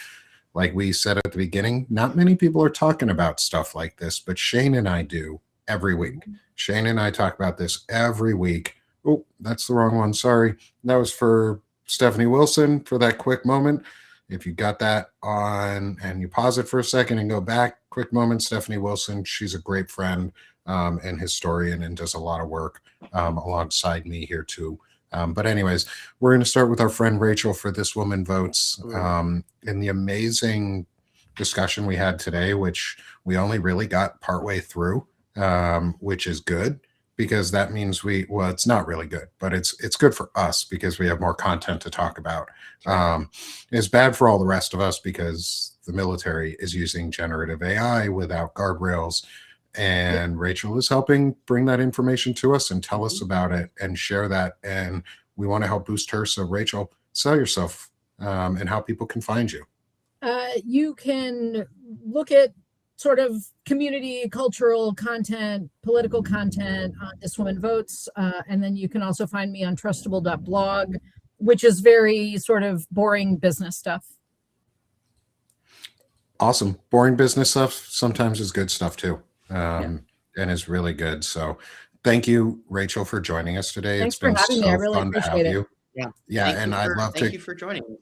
S1: Like we said at the beginning, not many people are talking about stuff like this, but Shane and I do every week. Shane and I talk about this every week. Oh, that's the wrong one. Sorry. That was for Stephanie Wilson for that quick moment. If you got that on and you pause it for a second and go back, quick moment, Stephanie Wilson. She's a great friend and historian and does a lot of work alongside me here too. But anyways, we're going to start with our friend Rachel for This Woman Votes. In the amazing discussion we had today, which we only really got partway through, which is good because that means it's not really good, but it's good for us because we have more content to talk about. It's bad for all the rest of us because the military is using generative AI without guardrails. And Rachel is helping bring that information to us and tell us about it and share that. And we want to help boost her. So Rachel, sell yourself and how people can find you.
S3: You can look at sort of community, cultural content, political content on This Woman Votes. And then you can also find me on trustable.blog, which is very sort of boring business stuff.
S1: Awesome. Boring business stuff sometimes is good stuff too. And is really good. So thank you, Rachel, for joining us today.
S3: Thanks
S1: it's been
S3: for having
S1: so
S3: me. I really
S1: fun to have
S3: appreciate it.
S1: you.
S2: Yeah.
S1: And
S2: Thank you for joining me.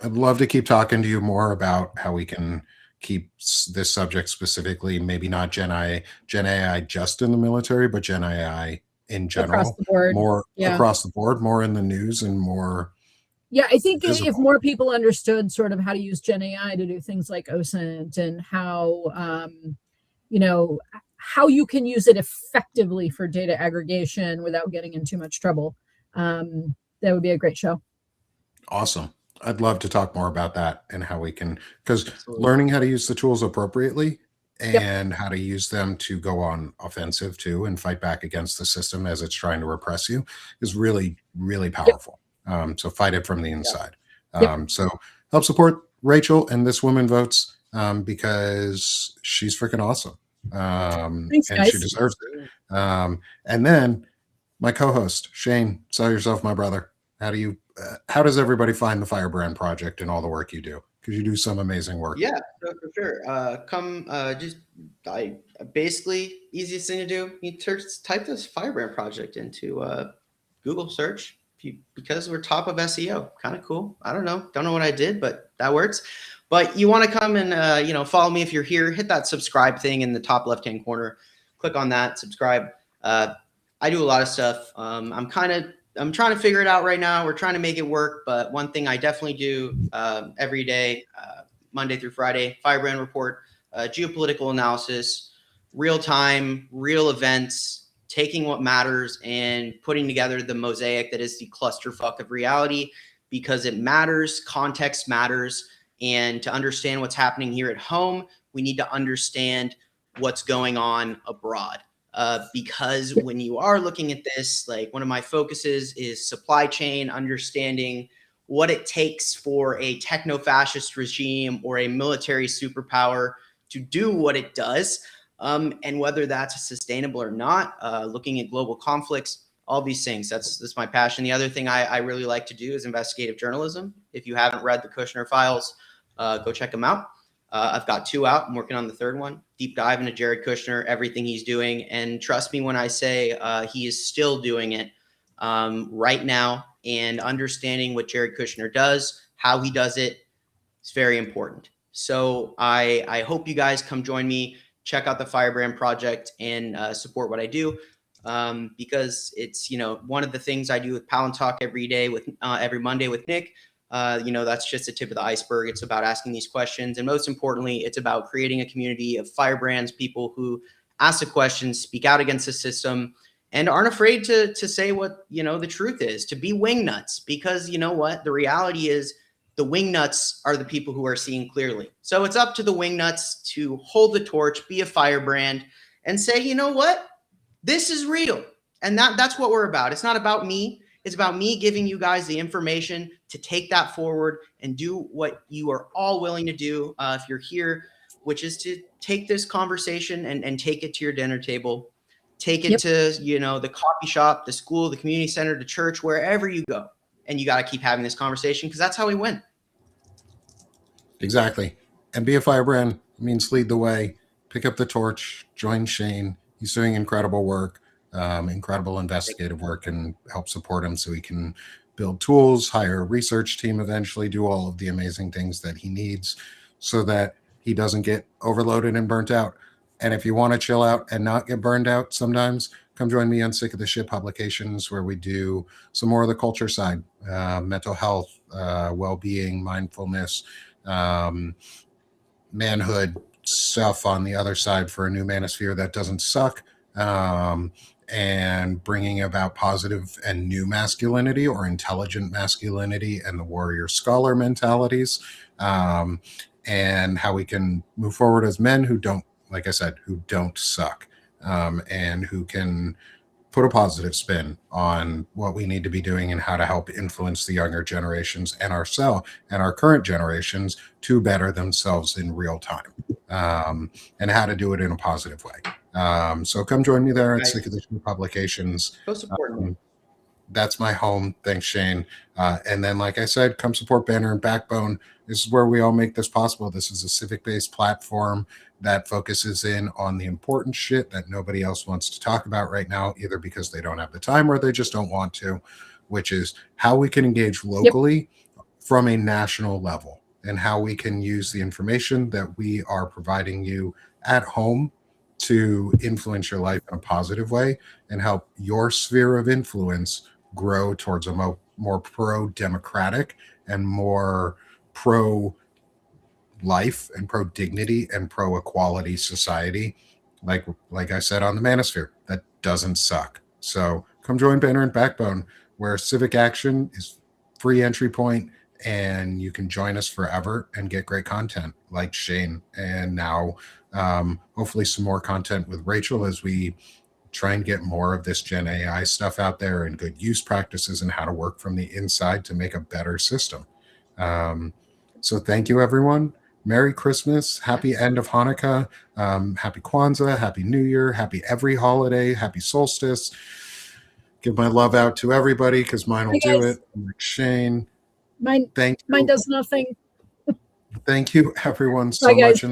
S1: I'd love to keep talking to you more about how we can keep this subject specifically, maybe not Gen AI just in the military, but Gen AI in general,
S3: across the board.
S1: More across the board, more in the news and more.
S3: Yeah, I think
S1: visible.
S3: if more people understood sort of how to use Gen AI to do things like OSINT and how, how you can use it effectively for data aggregation without getting in too much trouble, that would be a great show.
S1: Awesome. I'd love to talk more about that and how we can, because
S2: Absolutely.
S1: learning how to use the tools appropriately
S3: Yep.
S1: and how to use them to go on offensive too and fight back against the system as it's trying to repress you is really, really
S3: Yep.
S1: powerful. So fight it from the
S2: Yeah.
S1: inside.
S3: Yep.
S1: So help support Rachel and This Woman Votes, because she's freaking awesome.
S3: Thanks,
S1: And she
S3: guys.
S1: deserves it. And then my co-host Shane, sell yourself, my brother. How does everybody find the Firebrand Project and all the work you do? Because you do some amazing work.
S2: Yeah, so for sure. I basically easiest thing to do. You type this Firebrand project into Google search because we're top of SEO. Kind of cool. I don't know what I did, but that works. But you want to come and follow me if you're here. Hit that subscribe thing in the top left hand corner. Click on that. Subscribe. I do a lot of stuff. I'm trying to figure it out right now. We're trying to make it work. But one thing I definitely do every day, Monday through Friday, Firebrand Report, geopolitical analysis, real time, real events, taking what matters and putting together the mosaic that is the clusterfuck of reality, because it matters. Context matters. And to understand what's happening here at home, we need to understand what's going on abroad. Because when you are looking at this, like one of my focuses is supply chain, understanding what it takes for a techno-fascist regime or a military superpower to do what it does, and whether that's sustainable or not, looking at global conflicts, all these things. That's my passion. The other thing I really like to do is investigative journalism. If you haven't read the Kushner Files, go check them out. I've got 2 out. I'm working on the 3rd one. Deep dive into Jared Kushner, everything he's doing. And trust me when I say he is still doing it right now. And understanding what Jared Kushner does, how he does it, is very important. So I hope you guys come join me, check out the Firebrand Project, and support what I do. Because it's one of the things I do with Palantalk every day, with every Monday with Nick. That's just the tip of the iceberg. It's about asking these questions. And most importantly, it's about creating a community of firebrands, people who ask the questions, speak out against the system, and aren't afraid to say what, the truth is, to be wingnuts. Because you know what? The reality is the wingnuts are the people who are seeing clearly. So it's up to the wingnuts to hold the torch, be a firebrand, and say, you know what? This is real. And that's what we're about. It's not about me. It's about me giving you guys the information to take that forward and do what you are all willing to do if you're here, which is to take this conversation and take it to your dinner table, take it to, the coffee shop, the school, the community center, the church, wherever you go. And you got to keep having this conversation because that's how we win.
S1: Exactly. And be a firebrand means lead the way, pick up the torch, join Shane. He's doing incredible work, incredible investigative work, and help support him so he can build tools, hire a research team, eventually do all of the amazing things that he needs so that he doesn't get overloaded and burnt out. And if you want to chill out and not get burned out sometimes, come join me on Sick of the Shit Publications, where we do some more of the culture side, mental health, well-being, mindfulness, manhood stuff on the other side for a new manosphere that doesn't suck, and bringing about positive and new masculinity or intelligent masculinity and the warrior scholar mentalities, and how we can move forward as men who don't, like I said, who don't suck, and who can put a positive spin on what we need to be doing and how to help influence the younger generations and ourselves and our current generations to better themselves in real time, and how to do it in a positive way. So come join me there at Sick of the Shit Publications.
S2: Go support me.
S1: That's my home. Thanks, Shane. And then, like I said, come support Banner and Backbone. This is where we all make this possible. This is a civic-based platform that focuses in on the important shit that nobody else wants to talk about right now, either because they don't have the time or they just don't want to, which is how we can engage locally from a national level and how we can use the information that we are providing you at home to influence your life in a positive way and help your sphere of influence grow towards a more pro-democratic and more pro-life and pro-dignity and pro-equality society, like I said on the manosphere, that doesn't suck. So come join Banner and Backbone, where civic action is free entry point and you can join us forever and get great content like Shane. And now, hopefully, some more content with Rachel as we try and get more of this Gen AI stuff out there and good use practices and how to work from the inside to make a better system. So thank you, everyone. Merry Christmas. Happy end of Hanukkah. Happy Kwanzaa. Happy New Year. Happy every holiday. Happy solstice. Give my love out to everybody because mine will do it. I'm like Shane.
S3: Mine does nothing.
S1: Thank you, everyone, so much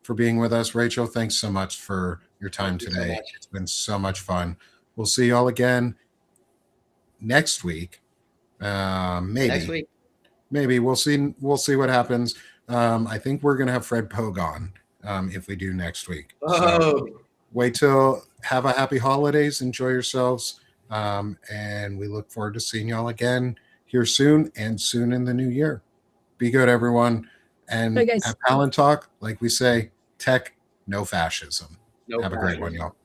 S1: for being with us. Rachel, thanks so much for your time today. It's been so much fun. We'll see y'all again next week. Maybe.
S2: Next week.
S1: Maybe we'll see. We'll see what happens. I think we're gonna have Fred Pogue on if we do next week. So wait till have a happy holidays. Enjoy yourselves, and we look forward to seeing y'all again here soon and soon in the new year. Be good, everyone. And at Palantalk, like we say, tech, no fascism. Have a great one, y'all.